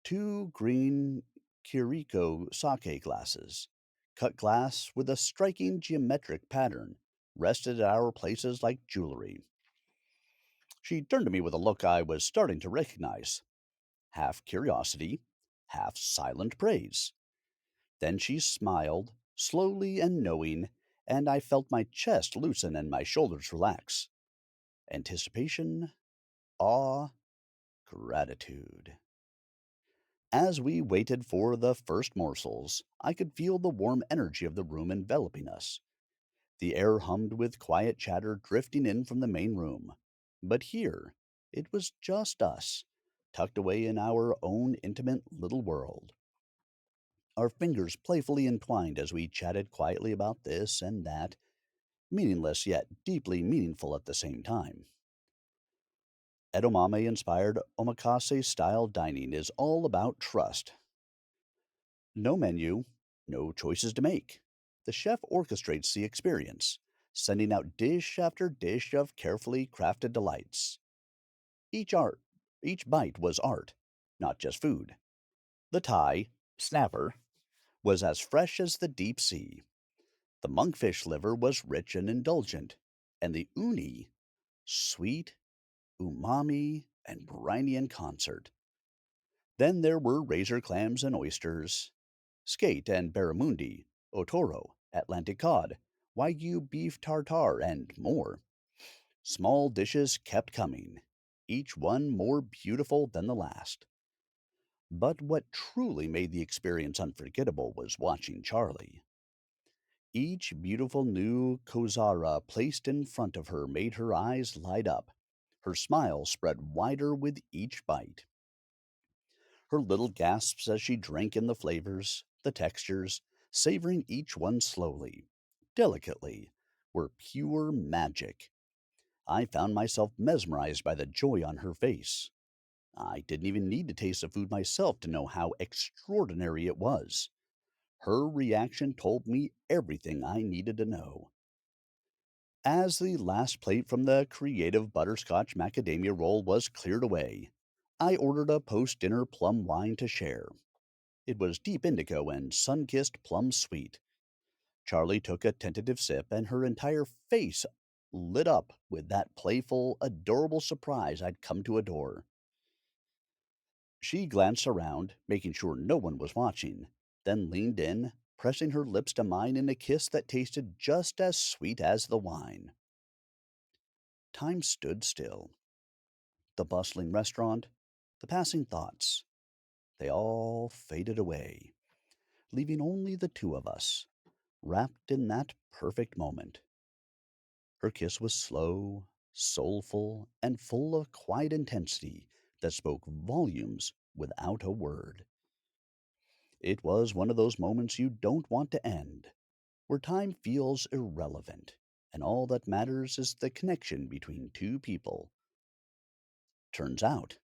2 green Kiriko sake glasses, cut glass with a striking geometric pattern, rested at our places like jewelry. She turned to me with a look I was starting to recognize, half curiosity, half silent praise. Then she smiled, slowly and knowing, and I felt my chest loosen and my shoulders relax. Anticipation, awe, gratitude. As we waited for the first morsels, I could feel the warm energy of the room enveloping us. The air hummed with quiet chatter drifting in from the main room. But here, it was just us, tucked away in our own intimate little world. Our fingers playfully entwined as we chatted quietly about this and that, meaningless yet deeply meaningful at the same time. Edamame inspired omakase style dining is all about trust. No menu, no choices to make. The chef orchestrates the experience, sending out dish after dish of carefully crafted delights. Each art, each bite was art, not just food. The Thai, snapper, was as fresh as the deep sea. The monkfish liver was rich and indulgent, and the uni, sweet, umami, and briny in concert. Then there were razor clams and oysters, skate and barramundi, otoro, Atlantic cod, wagyu beef tartare, and more. Small dishes kept coming, each one more beautiful than the last. But what truly made the experience unforgettable was watching Charlie. Each beautiful new kozara placed in front of her made her eyes light up. Her smile spread wider with each bite. Her little gasps as she drank in the flavors, the textures, savoring each one slowly, delicately, were pure magic. I found myself mesmerized by the joy on her face. I didn't even need to taste the food myself to know how extraordinary it was. Her reaction told me everything I needed to know. As the last plate from the creative butterscotch macadamia roll was cleared away, I ordered a post dinner plum wine to share. It was deep indigo and sun kissed plum sweet. Charlie took a tentative sip, and her entire face lit up with that playful, adorable surprise I'd come to adore. She glanced around, making sure no one was watching, then leaned in, pressing her lips to mine in a kiss that tasted just as sweet as the wine. Time stood still. The bustling restaurant, the passing thoughts, they all faded away, leaving only the two of us, wrapped in that perfect moment. Her kiss was slow, soulful, and full of quiet intensity that spoke volumes without a word. It was one of those moments you don't want to end, where time feels irrelevant, and all that matters is the connection between two people. Turns out,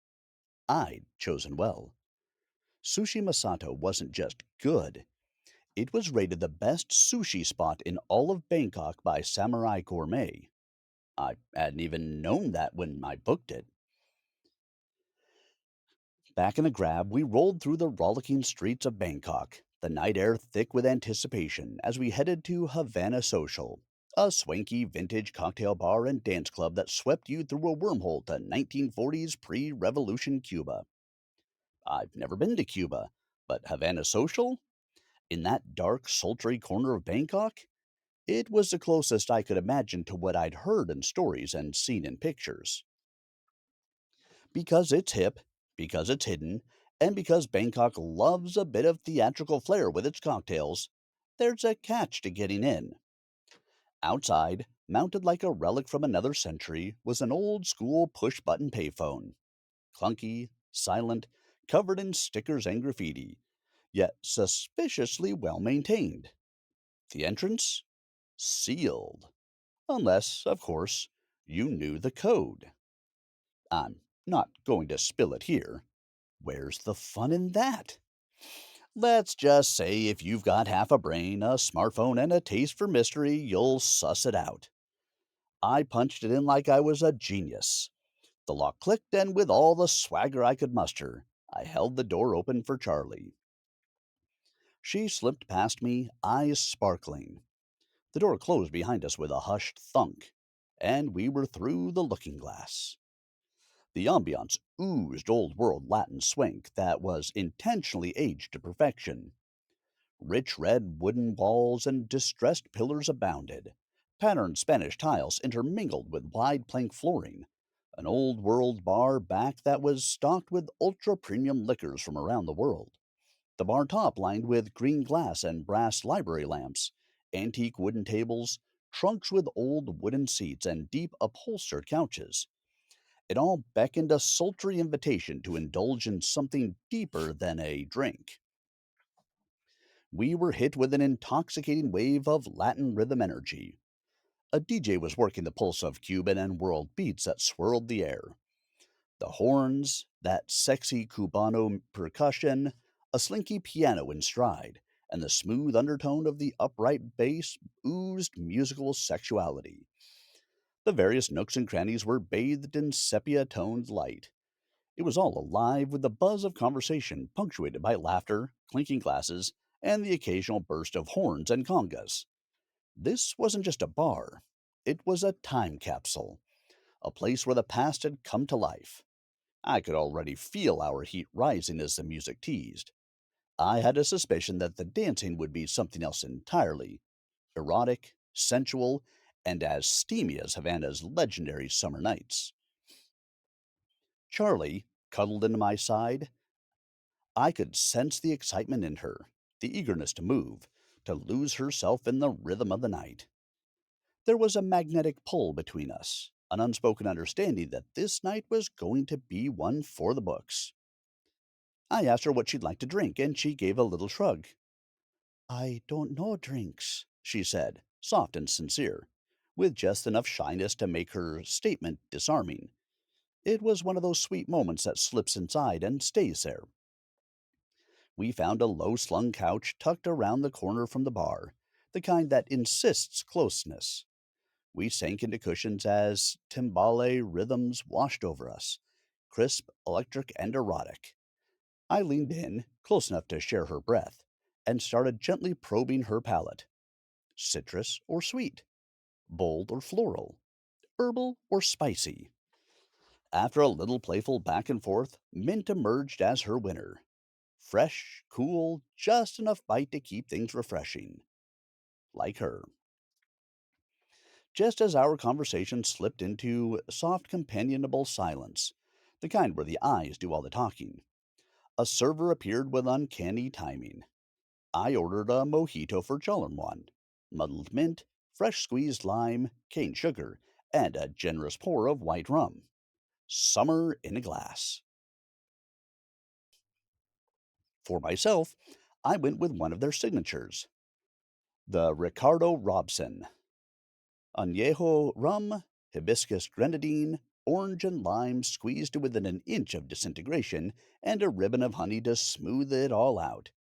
I'd chosen well. Sushi Masato wasn't just good, it was rated the best sushi spot in all of Bangkok by Samurai Gourmet. I hadn't even known that when I booked it. Back in a grab, we rolled through the rollicking streets of Bangkok, the night air thick with anticipation as we headed to Havana Social, a swanky vintage cocktail bar and dance club that swept you through a wormhole to 1940s pre revolution Cuba. I've never been to Cuba, but Havana Social? In that dark, sultry corner of Bangkok? It was the closest I could imagine to what I'd heard in stories and seen in pictures. Because it's hip, because it's hidden, and because Bangkok loves a bit of theatrical flair with its cocktails, there's a catch to getting in. Outside, mounted like a relic from another century, was an old school push button payphone. Clunky, silent, covered in stickers and graffiti, yet suspiciously well maintained. The entrance? Sealed. Unless, of course, you knew the code. I'm not going to spill it here. Where's the fun in that? Let's just say if you've got half a brain, a smartphone, and a taste for mystery, you'll suss it out. I punched it in like I was a genius. The lock clicked, and with all the swagger I could muster, I held the door open for Charlie. She slipped past me, eyes sparkling. The door closed behind us with a hushed thunk, and we were through the looking glass. The ambiance oozed old world Latin swank that was intentionally aged to perfection. Rich red wooden walls and distressed pillars abounded. Patterned Spanish tiles intermingled with wide plank flooring. An old world bar back that was stocked with ultra premium liquors from around the world. The bar top lined with green glass and brass library lamps, antique wooden tables, trunks with old wooden seats, and deep upholstered couches. It all beckoned a sultry invitation to indulge in something deeper than a drink. We were hit with an intoxicating wave of Latin rhythm energy. A DJ was working the pulse of Cuban and world beats that swirled the air. The horns, that sexy Cubano percussion, a slinky piano in stride, and the smooth undertone of the upright bass oozed musical sexuality. The various nooks and crannies were bathed in sepia toned light. It was all alive with the buzz of conversation, punctuated by laughter, clinking glasses, and the occasional burst of horns and congas. This wasn't just a bar, it was a time capsule, a place where the past had come to life. I could already feel our heat rising as the music teased. I had a suspicion that the dancing would be something else entirely erotic, sensual, and as steamy as Havana's legendary summer nights. Charlie cuddled into my side. I could sense the excitement in her, the eagerness to move, to lose herself in the rhythm of the night. There was a magnetic pull between us, an unspoken understanding that this night was going to be one for the books. I asked her what she'd like to drink, and she gave a little shrug. I don't know drinks, she said, soft and sincere, with just enough shyness to make her statement disarming. It was one of those sweet moments that slips inside and stays there. We found a low slung couch tucked around the corner from the bar, the kind that insists closeness. We sank into cushions as timbale rhythms washed over us, crisp, electric, and erotic. I leaned in, close enough to share her breath, and started gently probing her palate. Citrus or sweet, bold or floral, herbal or spicy. After a little playful back and forth, mint emerged as her winner. Fresh, cool, just enough bite to keep things refreshing. Like her. Just as our conversation slipped into soft, companionable silence, the kind where the eyes do all the talking, a server appeared with uncanny timing. I ordered a mojito for One, muddled mint, fresh squeezed lime, cane sugar, and a generous pour of white rum. Summer in a glass. For myself, I went with one of their signatures, the Ricardo Robson. Añejo rum, hibiscus grenadine, orange and lime squeezed to within an inch of disintegration, and a ribbon of honey to smooth it all out.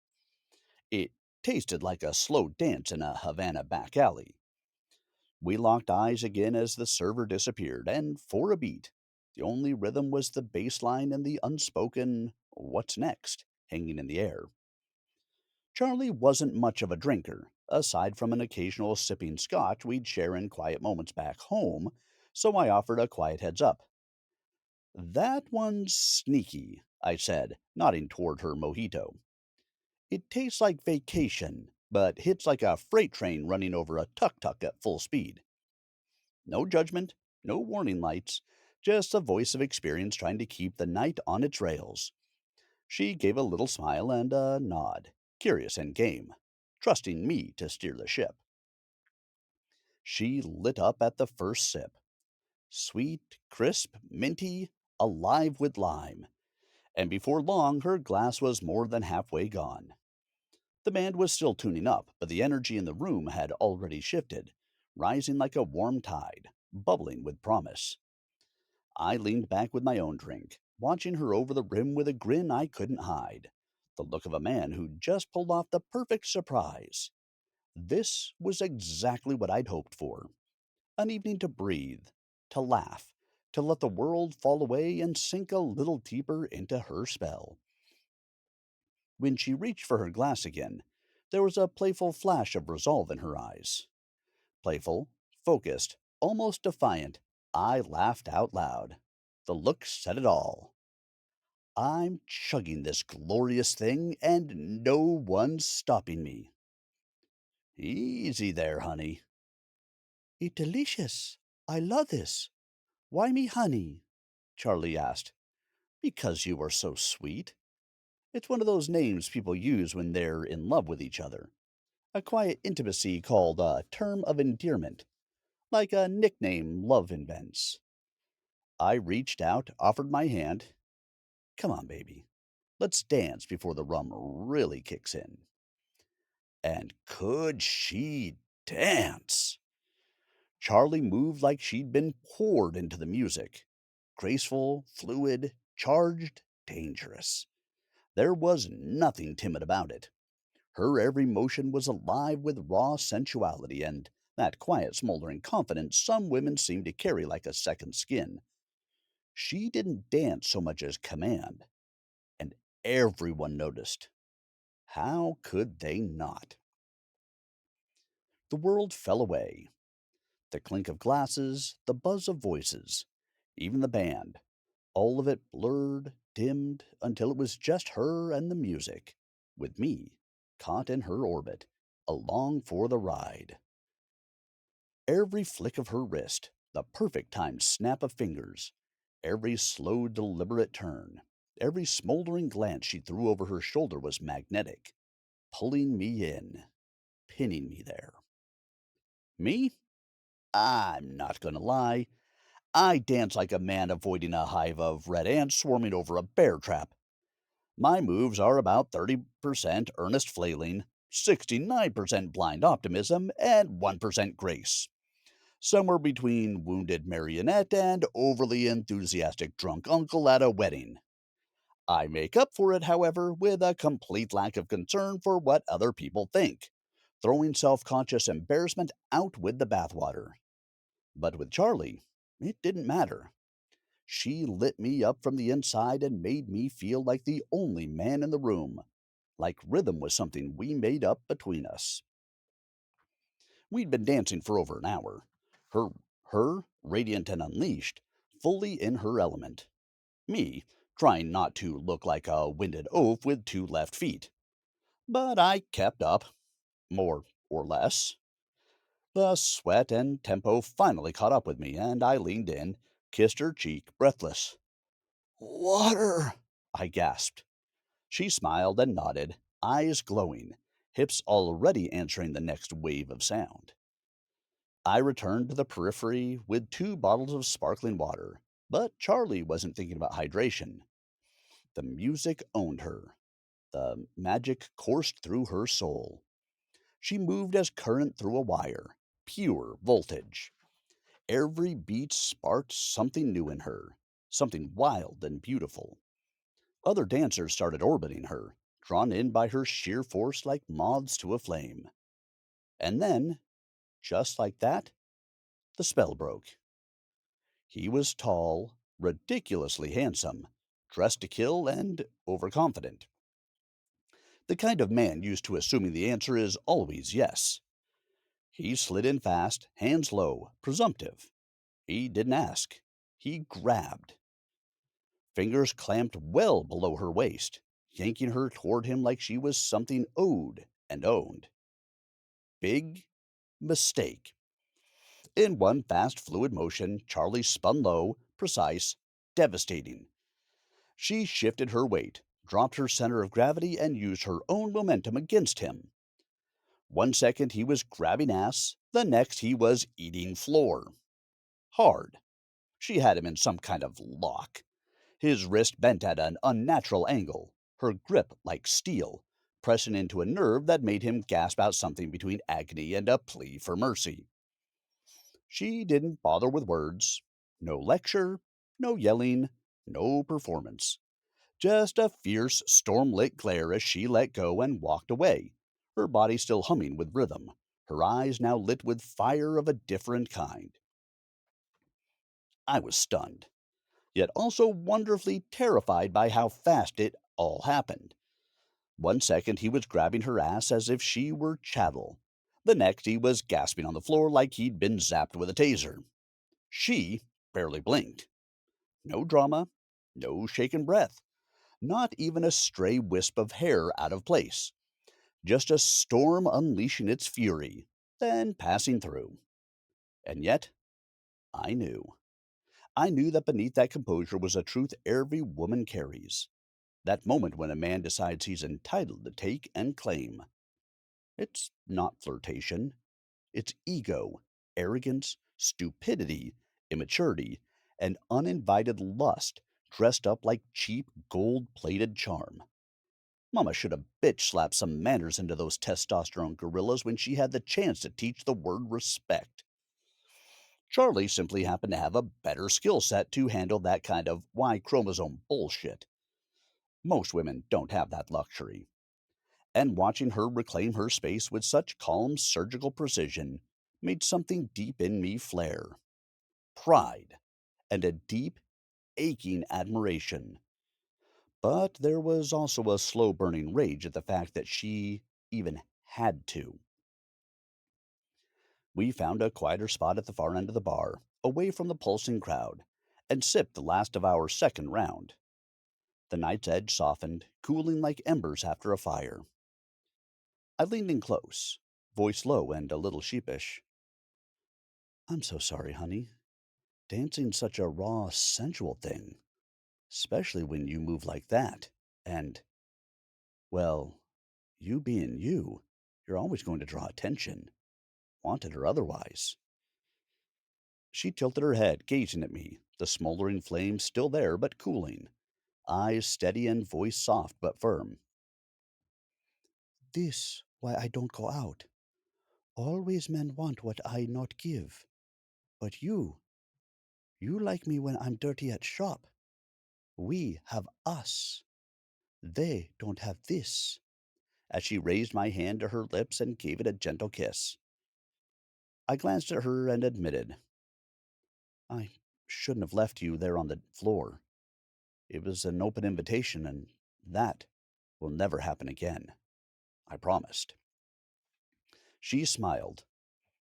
It tasted like a slow dance in a Havana back alley. We locked eyes again as the server disappeared, and for a beat, the only rhythm was the bass line and the unspoken "What's next?" hanging in the air. Charlie wasn't much of a drinker, aside from an occasional sipping scotch we'd share in quiet moments back home, so I offered a quiet heads up. That one's sneaky, I said, nodding toward her mojito. It tastes like vacation, but hits like a freight train running over a tuk-tuk at full speed. No judgment, no warning lights, just the voice of experience trying to keep the night on its rails. She gave a little smile and a nod, curious and game, trusting me to steer the ship. She lit up at the first sip. Sweet, crisp, minty, alive with lime. And before long, her glass was more than halfway gone. The band was still tuning up, but the energy in the room had already shifted, rising like a warm tide, bubbling with promise. I leaned back with my own drink, watching her over the rim with a grin I couldn't hide. The look of a man who'd just pulled off the perfect surprise. This was exactly what I'd hoped for. An evening to breathe, to laugh, to let the world fall away and sink a little deeper into her spell. When she reached for her glass again, there was a playful flash of resolve in her eyes. Playful, focused, almost defiant, I laughed out loud. The look said it all. I'm chugging this glorious thing, and no one's stopping me. Easy there, honey. It's delicious. I love this. Why me honey? Charlie asked. Because you are so sweet. It's one of those names people use when they're in love with each other. A quiet intimacy called a term of endearment, like a nickname love invents. I reached out, offered my hand. Come on, baby. Let's dance before the rum really kicks in. And could she dance? Charlie moved like she'd been poured into the music. Graceful, fluid, charged, dangerous. There was nothing timid about it. Her every motion was alive with raw sensuality and that quiet, smoldering confidence some women seem to carry like a second skin. She didn't dance so much as command, and everyone noticed. How could they not? The world fell away. The clink of glasses, the buzz of voices, even the band. All of it blurred, dimmed, until it was just her and the music, with me caught in her orbit, along for the ride. Every flick of her wrist, the perfect timed snap of fingers, every slow, deliberate turn, every smoldering glance she threw over her shoulder was magnetic, pulling me in, pinning me there. Me? I'm not gonna lie. I dance like a man avoiding a hive of red ants swarming over a bear trap. My moves are about 30% earnest flailing, 69% blind optimism, and 1% grace. Somewhere between wounded marionette and overly enthusiastic drunk uncle at a wedding. I make up for it, however, with a complete lack of concern for what other people think, throwing self conscious embarrassment out with the bathwater. But with Charlie, it didn't matter. She lit me up from the inside and made me feel like the only man in the room, like rhythm was something we made up between us. We'd been dancing for over an hour. Her, her, radiant and unleashed, fully in her element. Me, trying not to look like a winded oaf with two left feet. But I kept up, more or less. The sweat and tempo finally caught up with me, and I leaned in, kissed her cheek, breathless. Water! I gasped. She smiled and nodded, eyes glowing, hips already answering the next wave of sound. I returned to the periphery with two bottles of sparkling water, but Charlie wasn't thinking about hydration. The music owned her. The magic coursed through her soul. She moved as current through a wire, pure voltage. Every beat sparked something new in her, something wild and beautiful. Other dancers started orbiting her, drawn in by her sheer force like moths to a flame. And then, just like that, the spell broke. He was tall, ridiculously handsome, dressed to kill, and overconfident. The kind of man used to assuming the answer is always yes. He slid in fast, hands low, presumptive. He didn't ask. He grabbed. Fingers clamped well below her waist, yanking her toward him like she was something owed and owned. Big mistake. In one fast, fluid motion, Charlie spun low, precise, devastating. She shifted her weight, dropped her center of gravity, and used her own momentum against him. 1 second he was grabbing ass, the next he was eating floor. Hard. She had him in some kind of lock. His wrist bent at an unnatural angle, her grip like steel, pressing into a nerve that made him gasp out something between agony and a plea for mercy. She didn't bother with words. No lecture, no yelling, no performance. Just a fierce, storm-lit glare as she let go and walked away, her body still humming with rhythm, her eyes now lit with fire of a different kind. I was stunned, yet also wonderfully terrified by how fast it all happened. 1 second he was grabbing her ass as if she were chattel. The next he was gasping on the floor like he'd been zapped with a taser. She barely blinked. No drama, no shaken breath, not even a stray wisp of hair out of place. Just a storm unleashing its fury, then passing through. And yet, I knew. I knew that beneath that composure was a truth every woman carries. That moment when a man decides he's entitled to take and claim. It's not flirtation. It's ego, arrogance, stupidity, immaturity, and uninvited lust dressed up like cheap gold plated charm. Mama should have bitch slapped some manners into those testosterone gorillas when she had the chance to teach the word respect. Charlie simply happened to have a better skill set to handle that kind of Y chromosome bullshit. Most women don't have that luxury. And watching her reclaim her space with such calm, surgical precision made something deep in me flare. Pride and a deep, aching admiration. But there was also a slow burning rage at the fact that she even had to. We found a quieter spot at the far end of the bar, away from the pulsing crowd, and sipped the last of our second round. The night's edge softened, cooling like embers after a fire. I leaned in close, voice low and a little sheepish. I'm so sorry, honey. Dancing's such a raw, sensual thing, especially when you move like that. And, well, you being you, you're always going to draw attention, wanted or otherwise. She tilted her head, gazing at me, the smoldering flame still there but cooling, eyes steady and voice soft but firm. This why I don't go out. Always men want what I not give. But you like me when I'm dirty at shop. We have us. They don't have this. As she raised my hand to her lips and gave it a gentle kiss. I glanced at her and admitted, I shouldn't have left you there on the floor. It was an open invitation, and that will never happen again. I promised. She smiled,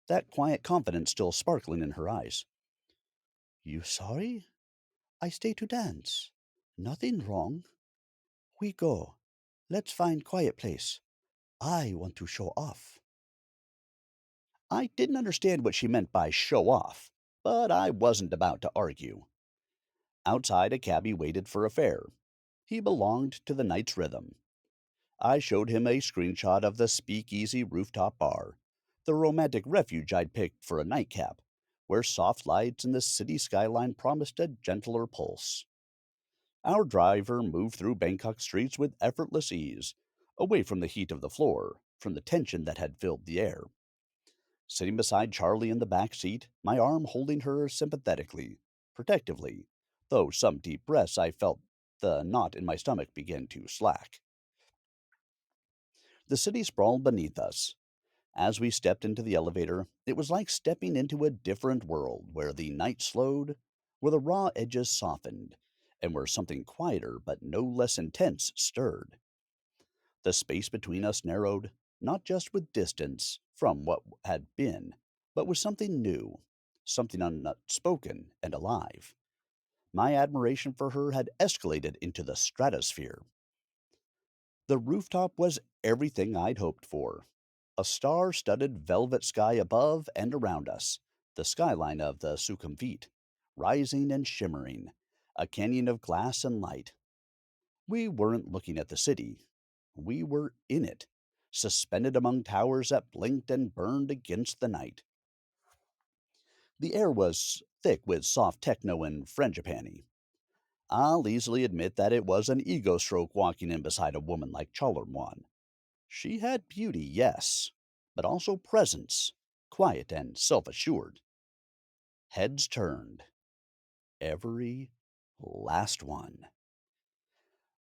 that quiet confidence still sparkling in her eyes. You sorry? I stay to dance. Nothing wrong. We go. Let's find quiet place. I want to show off. I didn't understand what she meant by show off, but I wasn't about to argue. Outside, a cabbie waited for a fare. He belonged to the night's rhythm. I showed him a screenshot of the speakeasy rooftop bar, the romantic refuge I'd picked for a nightcap, where soft lights and the city skyline promised a gentler pulse. Our driver moved through Bangkok streets with effortless ease, away from the heat of the floor, from the tension that had filled the air. Sitting beside Charlie in the back seat, my arm holding her sympathetically, protectively, though some deep breaths I felt the knot in my stomach begin to slack. The city sprawled beneath us. As we stepped into the elevator, it was like stepping into a different world where the night slowed, where the raw edges softened, and where something quieter but no less intense stirred. The space between us narrowed, not just with distance from what had been, but with something new, something unspoken and alive. My admiration for her had escalated into the stratosphere. The rooftop was everything I'd hoped for. A star studded velvet sky above and around us, the skyline of the Sukhumvit, rising and shimmering, a canyon of glass and light. We weren't looking at the city. We were in it, suspended among towers that blinked and burned against the night. The air was thick with soft techno and frangipani. I'll easily admit that it was an ego stroke walking in beside a woman like Chalermwan. She had beauty, yes, but also presence, quiet and self-assured. Heads turned. Every last one.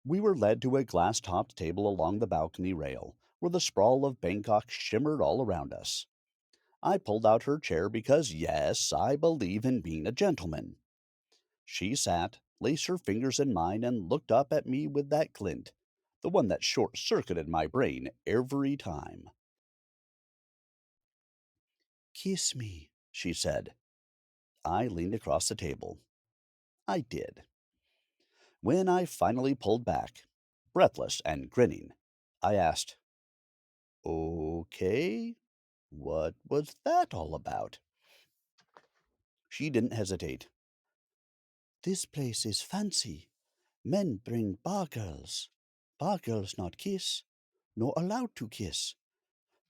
We were led to a glass-topped table along the balcony rail, where the sprawl of Bangkok shimmered all around us. I pulled out her chair because, yes, I believe in being a gentleman. She sat, laced her fingers in mine, and looked up at me with that glint, the one that short-circuited my brain every time. Kiss me, she said. I leaned across the table. I did. When I finally pulled back, breathless and grinning, I asked, Okay, what was that all about? She didn't hesitate. This place is fancy. Men bring bar girls. Bar girls not kiss. No allowed to kiss.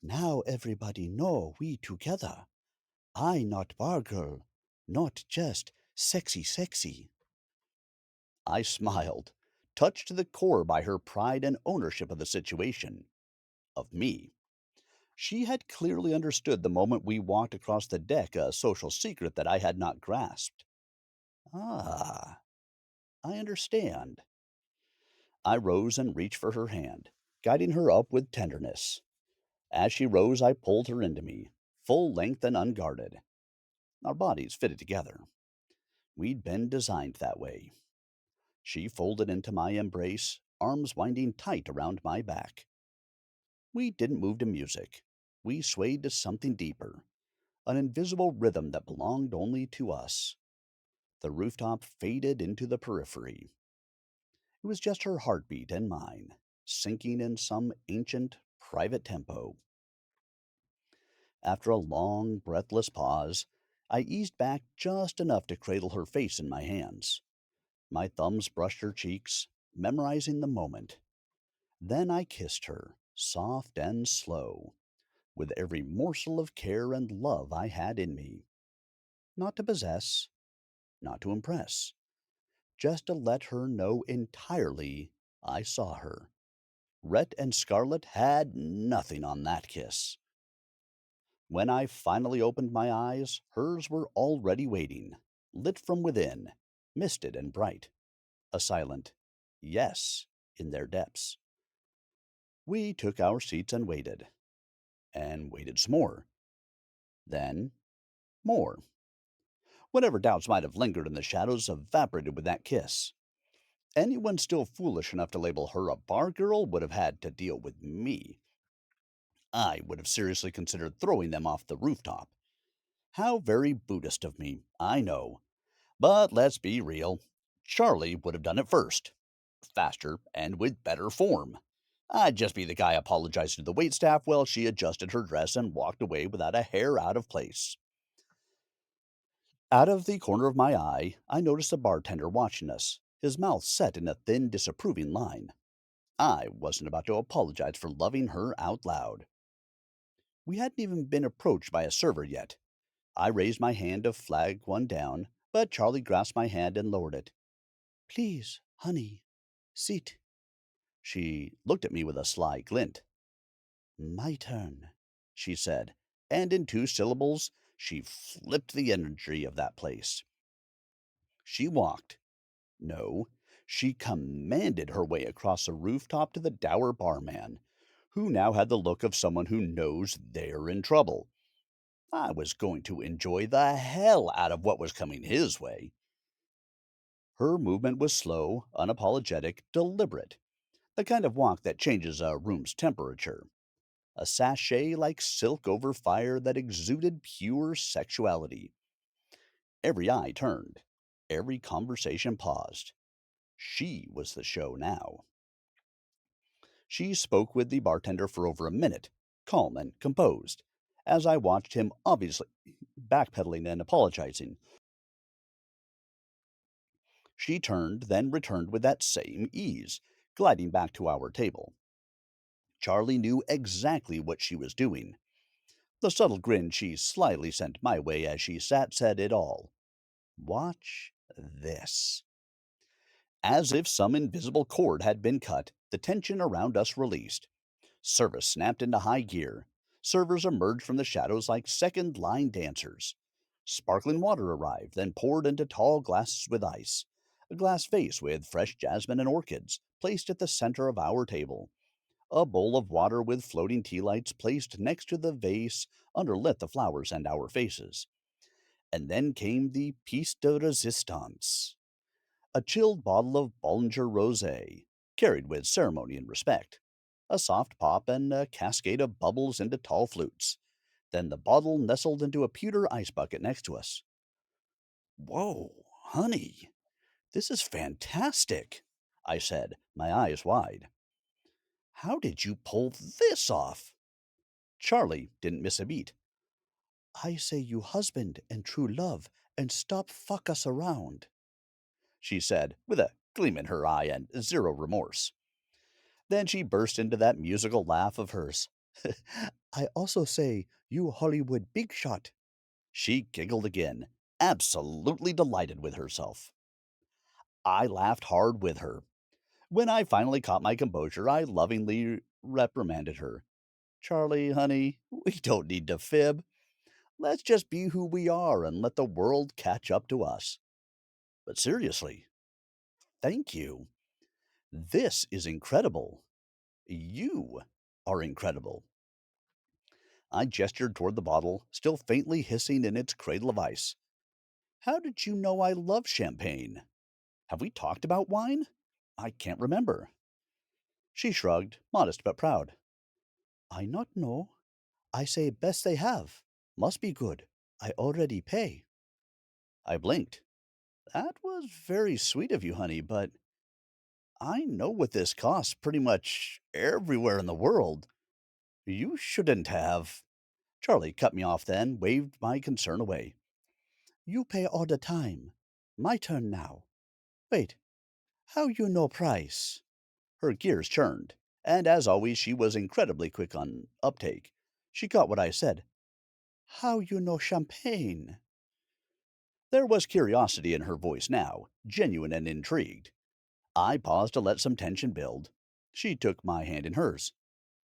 Now everybody know we together. I not bar girl. Not just sexy sexy. I smiled, touched to the core by her pride and ownership of the situation. Of me. She had clearly understood the moment we walked across the deck a social secret that I had not grasped. Ah, I understand. I rose and reached for her hand, guiding her up with tenderness. As she rose, I pulled her into me, full length and unguarded. Our bodies fitted together. We'd been designed that way. She folded into my embrace, arms winding tight around my back. We didn't move to music. We swayed to something deeper, an invisible rhythm that belonged only to us. The rooftop faded into the periphery. It was just her heartbeat and mine, sinking in some ancient, private tempo. After a long, breathless pause, I eased back just enough to cradle her face in my hands. My thumbs brushed her cheeks, memorizing the moment. Then I kissed her, soft and slow, with every morsel of care and love I had in me. Not to possess, not to impress, just to let her know entirely I saw her. Rhett and Scarlet had nothing on that kiss. When I finally opened my eyes, hers were already waiting, lit from within, misted and bright, a silent yes in their depths. We took our seats and waited some more, then more. Whatever doubts might have lingered in the shadows evaporated with that kiss. Anyone still foolish enough to label her a bar girl would have had to deal with me. I would have seriously considered throwing them off the rooftop. How very Buddhist of me, I know. But let's be real. Charlie would have done it first, faster, and with better form. I'd just be the guy apologizing to the waitstaff while she adjusted her dress and walked away without a hair out of place. Out of the corner of my eye, I noticed the bartender watching us, his mouth set in a thin, disapproving line. I wasn't about to apologize for loving her out loud. We hadn't even been approached by a server yet. I raised my hand to flag one down, but Charlie grasped my hand and lowered it. Please, honey, sit. She looked at me with a sly glint. My turn, she said, and in 2 syllables, she flipped the energy of that place. She walked. No, she commanded her way across the rooftop to the dour barman, who now had the look of someone who knows they're in trouble. I was going to enjoy the hell out of what was coming his way. Her movement was slow, unapologetic, deliberate, the kind of walk that changes a room's temperature. A sachet like silk over fire that exuded pure sexuality. Every eye turned. Every conversation paused. She was the show now. She spoke with the bartender for over a minute, calm and composed, as I watched him obviously backpedaling and apologizing. She turned, then returned with that same ease, gliding back to our table. Charlie knew exactly what she was doing. The subtle grin she slyly sent my way as she sat said it all. Watch this. As if some invisible cord had been cut, the tension around us released. Service snapped into high gear. Servers emerged from the shadows like second line dancers. Sparkling water arrived, then poured into tall glasses with ice. A glass vase with fresh jasmine and orchids placed at the center of our table. A bowl of water with floating tea lights placed next to the vase underlit the flowers and our faces. And then came the piece de resistance, a chilled bottle of Bollinger Rosé, carried with ceremony and respect. A soft pop and a cascade of bubbles into tall flutes. Then the bottle nestled into a pewter ice bucket next to us. Whoa, honey, this is fantastic, I said, my eyes wide. How did you pull this off? Charlie didn't miss a beat. I say you husband and true love and stop fuck us around, she said, with a gleam in her eye and zero remorse. Then she burst into that musical laugh of hers. I also say you Hollywood big shot. She giggled again, absolutely delighted with herself. I laughed hard with her. When I finally caught my composure, I lovingly reprimanded her. Charlie, honey, we don't need to fib. Let's just be who we are and let the world catch up to us. But seriously, thank you. This is incredible. You are incredible. I gestured toward the bottle, still faintly hissing in its cradle of ice. How did you know I love champagne? Have we talked about wine? I can't remember. She shrugged, modest but proud. I not know. I say best they have. Must be good. I already pay. I blinked. That was very sweet of you, honey, but I know what this costs pretty much everywhere in the world. You shouldn't have. Charlie cut me off then, waved my concern away. You pay all the time. My turn now. Wait, how you know price? Her gears churned, and as always, she was incredibly quick on uptake. She caught what I said. How you know champagne? There was curiosity in her voice now, genuine and intrigued. I paused to let some tension build. She took my hand in hers.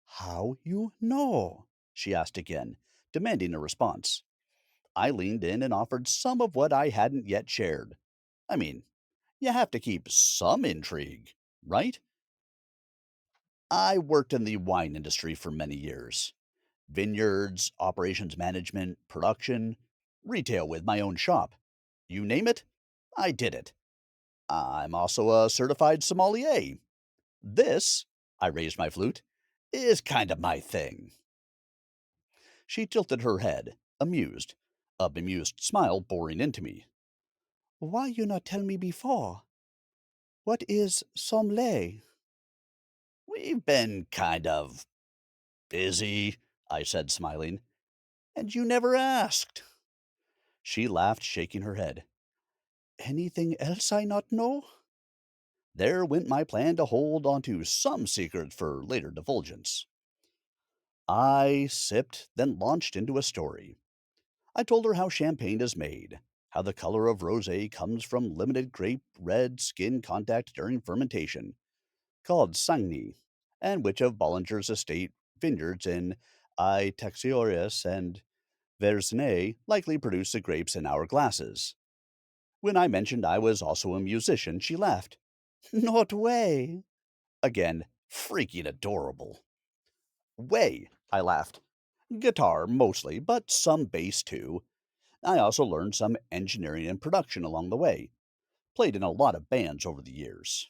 How you know? She asked again, demanding a response. I leaned in and offered some of what I hadn't yet shared. I mean, you have to keep some intrigue, right? I worked in the wine industry for many years. Vineyards, operations management, production, retail with my own shop. You name it, I did it. I'm also a certified sommelier. This, I raised my flute, is kind of my thing. She tilted her head, amused, a bemused smile boring into me. Why you not tell me before? What is sommelier? We've been kind of busy, I said, smiling, and you never asked. She laughed, shaking her head. Anything else I not know? There went my plan to hold onto some secret for later divulgence. I sipped, then launched into a story. I told her how champagne is made, how the color of rosé comes from limited grape red skin contact during fermentation, called Sagni, and which of Bollinger's estate vineyards in I Texiorus and Verzenay likely produced the grapes in our glasses. When I mentioned I was also a musician, she laughed. Not way. Again, freaking adorable. Way, I laughed. Guitar, mostly, but some bass too. I also learned some engineering and production along the way. Played in a lot of bands over the years.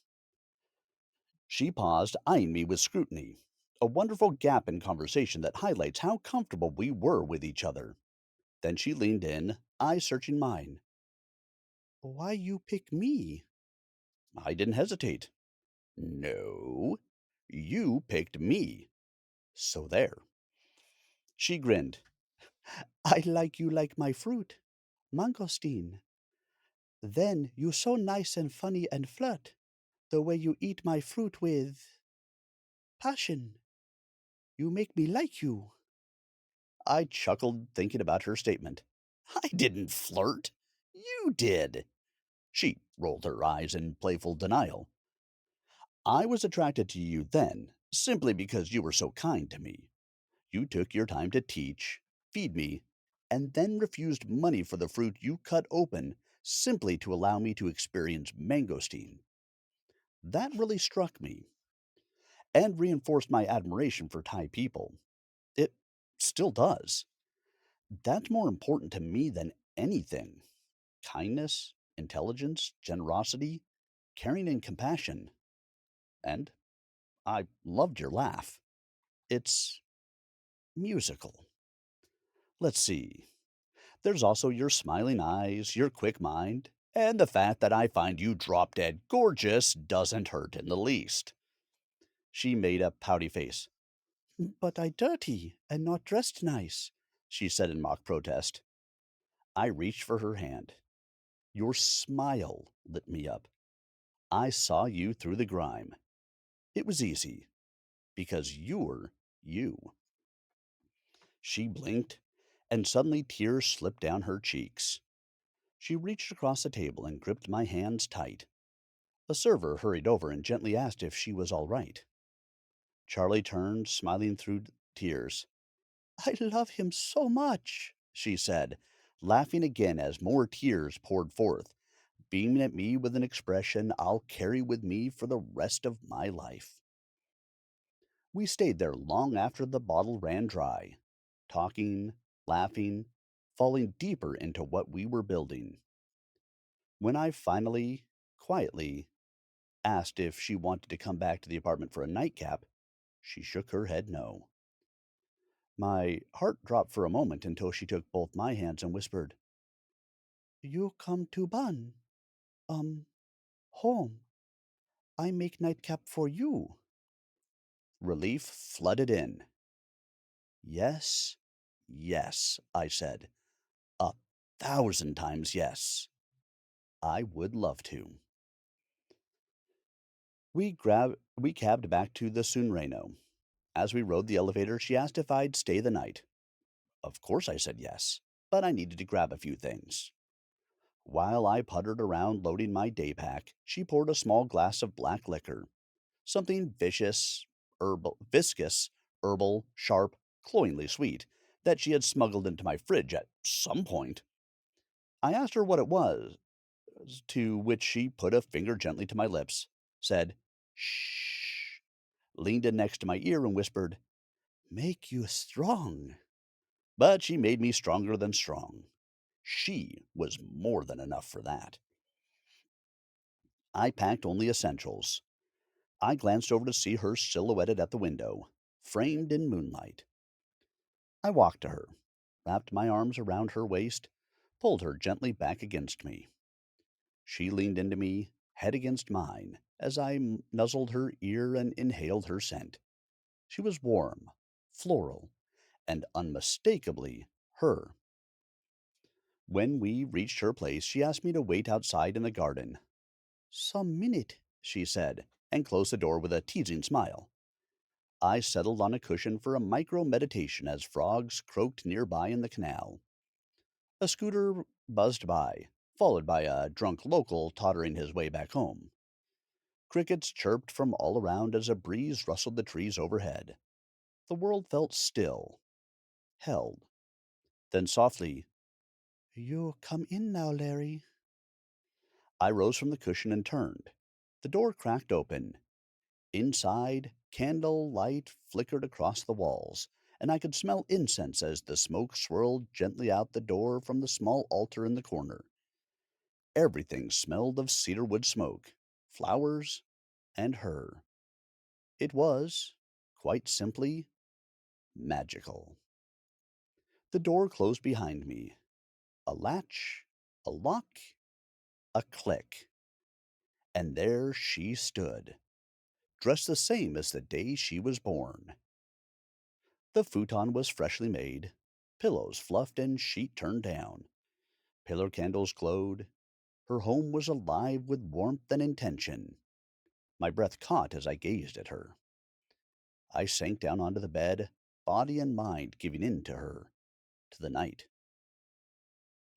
She paused, eyeing me with scrutiny. A wonderful gap in conversation that highlights how comfortable we were with each other. Then she leaned in, eyes searching mine. Why you pick me? I didn't hesitate. No, you picked me. So there. She grinned. I like you like my fruit. Mangosteen. Then you so nice and funny and flirt. The way you eat my fruit with passion. You make me like you. I chuckled, thinking about her statement. I didn't flirt. You did. She rolled her eyes in playful denial. I was attracted to you then, simply because you were so kind to me. You took your time to teach, feed me, and then refused money for the fruit you cut open simply to allow me to experience mangosteen. That really struck me and reinforced my admiration for Thai people. It still does. That's more important to me than anything. Kindness, intelligence, generosity, caring, and compassion. And I loved your laugh. It's musical. Let's see. There's also your smiling eyes, your quick mind, and the fact that I find you drop dead gorgeous doesn't hurt in the least. She made a pouty face. But I dirty and not dressed nice, she said in mock protest. I reached for her hand. Your smile lit me up. I saw you through the grime. It was easy, because you're you. She blinked, and suddenly tears slipped down her cheeks. She reached across the table and gripped my hands tight. A server hurried over and gently asked if she was all right. Charlie turned, smiling through tears. I love him so much, she said, laughing again as more tears poured forth, beaming at me with an expression I'll carry with me for the rest of my life. We stayed there long after the bottle ran dry, talking, laughing, falling deeper into what we were building. When I finally, quietly, asked if she wanted to come back to the apartment for a nightcap, she shook her head no. My heart dropped for a moment until she took both my hands and whispered, You come to Bun. Um, home. I make nightcap for you. Relief flooded in. Yes, yes, I said. 1,000 times yes. I would love to. We cabbed back to the Sunreno. As we rode the elevator, she asked if I'd stay the night. Of course I said yes, but I needed to grab a few things. While I puttered around loading my day pack, she poured a small glass of black liquor, something viscous, herbal, sharp, cloyingly sweet, that she had smuggled into my fridge at some point. I asked her what it was, to which she put a finger gently to my lips, said, "Shh," leaned in next to my ear and whispered, "Make you strong." But she made me stronger than strong. She was more than enough for that. I packed only essentials. I glanced over to see her silhouetted at the window, framed in moonlight. I walked to her, wrapped my arms around her waist, pulled her gently back against me. She leaned into me, head against mine, as I nuzzled her ear and inhaled her scent. She was warm, floral, and unmistakably her. When we reached her place, she asked me to wait outside in the garden. "Some minute," she said, and closed the door with a teasing smile. I settled on a cushion for a micro meditation as frogs croaked nearby in the canal. A scooter buzzed by, followed by a drunk local tottering his way back home. Crickets chirped from all around as a breeze rustled the trees overhead. The world felt still, held. Then softly, "You come in now, Larry." I rose from the cushion and turned. The door cracked open. Inside, candle light flickered across the walls, and I could smell incense as the smoke swirled gently out the door from the small altar in the corner. Everything smelled of cedarwood smoke, flowers, and her. It was, quite simply, magical. The door closed behind me. A latch, a lock, a click. And there she stood, dressed the same as the day she was born. The futon was freshly made, pillows fluffed and sheet turned down. Pillar candles glowed. Her home was alive with warmth and intention. My breath caught as I gazed at her. I sank down onto the bed, body and mind giving in to her, to the night.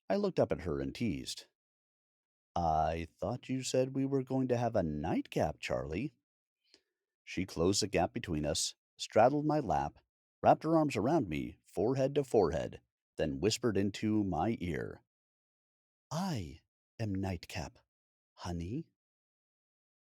I looked up at her and teased. "I thought you said we were going to have a nightcap, Charlie." She closed the gap between us, straddled my lap, wrapped her arms around me, forehead to forehead, then whispered into my ear, "I am Nightcap, honey."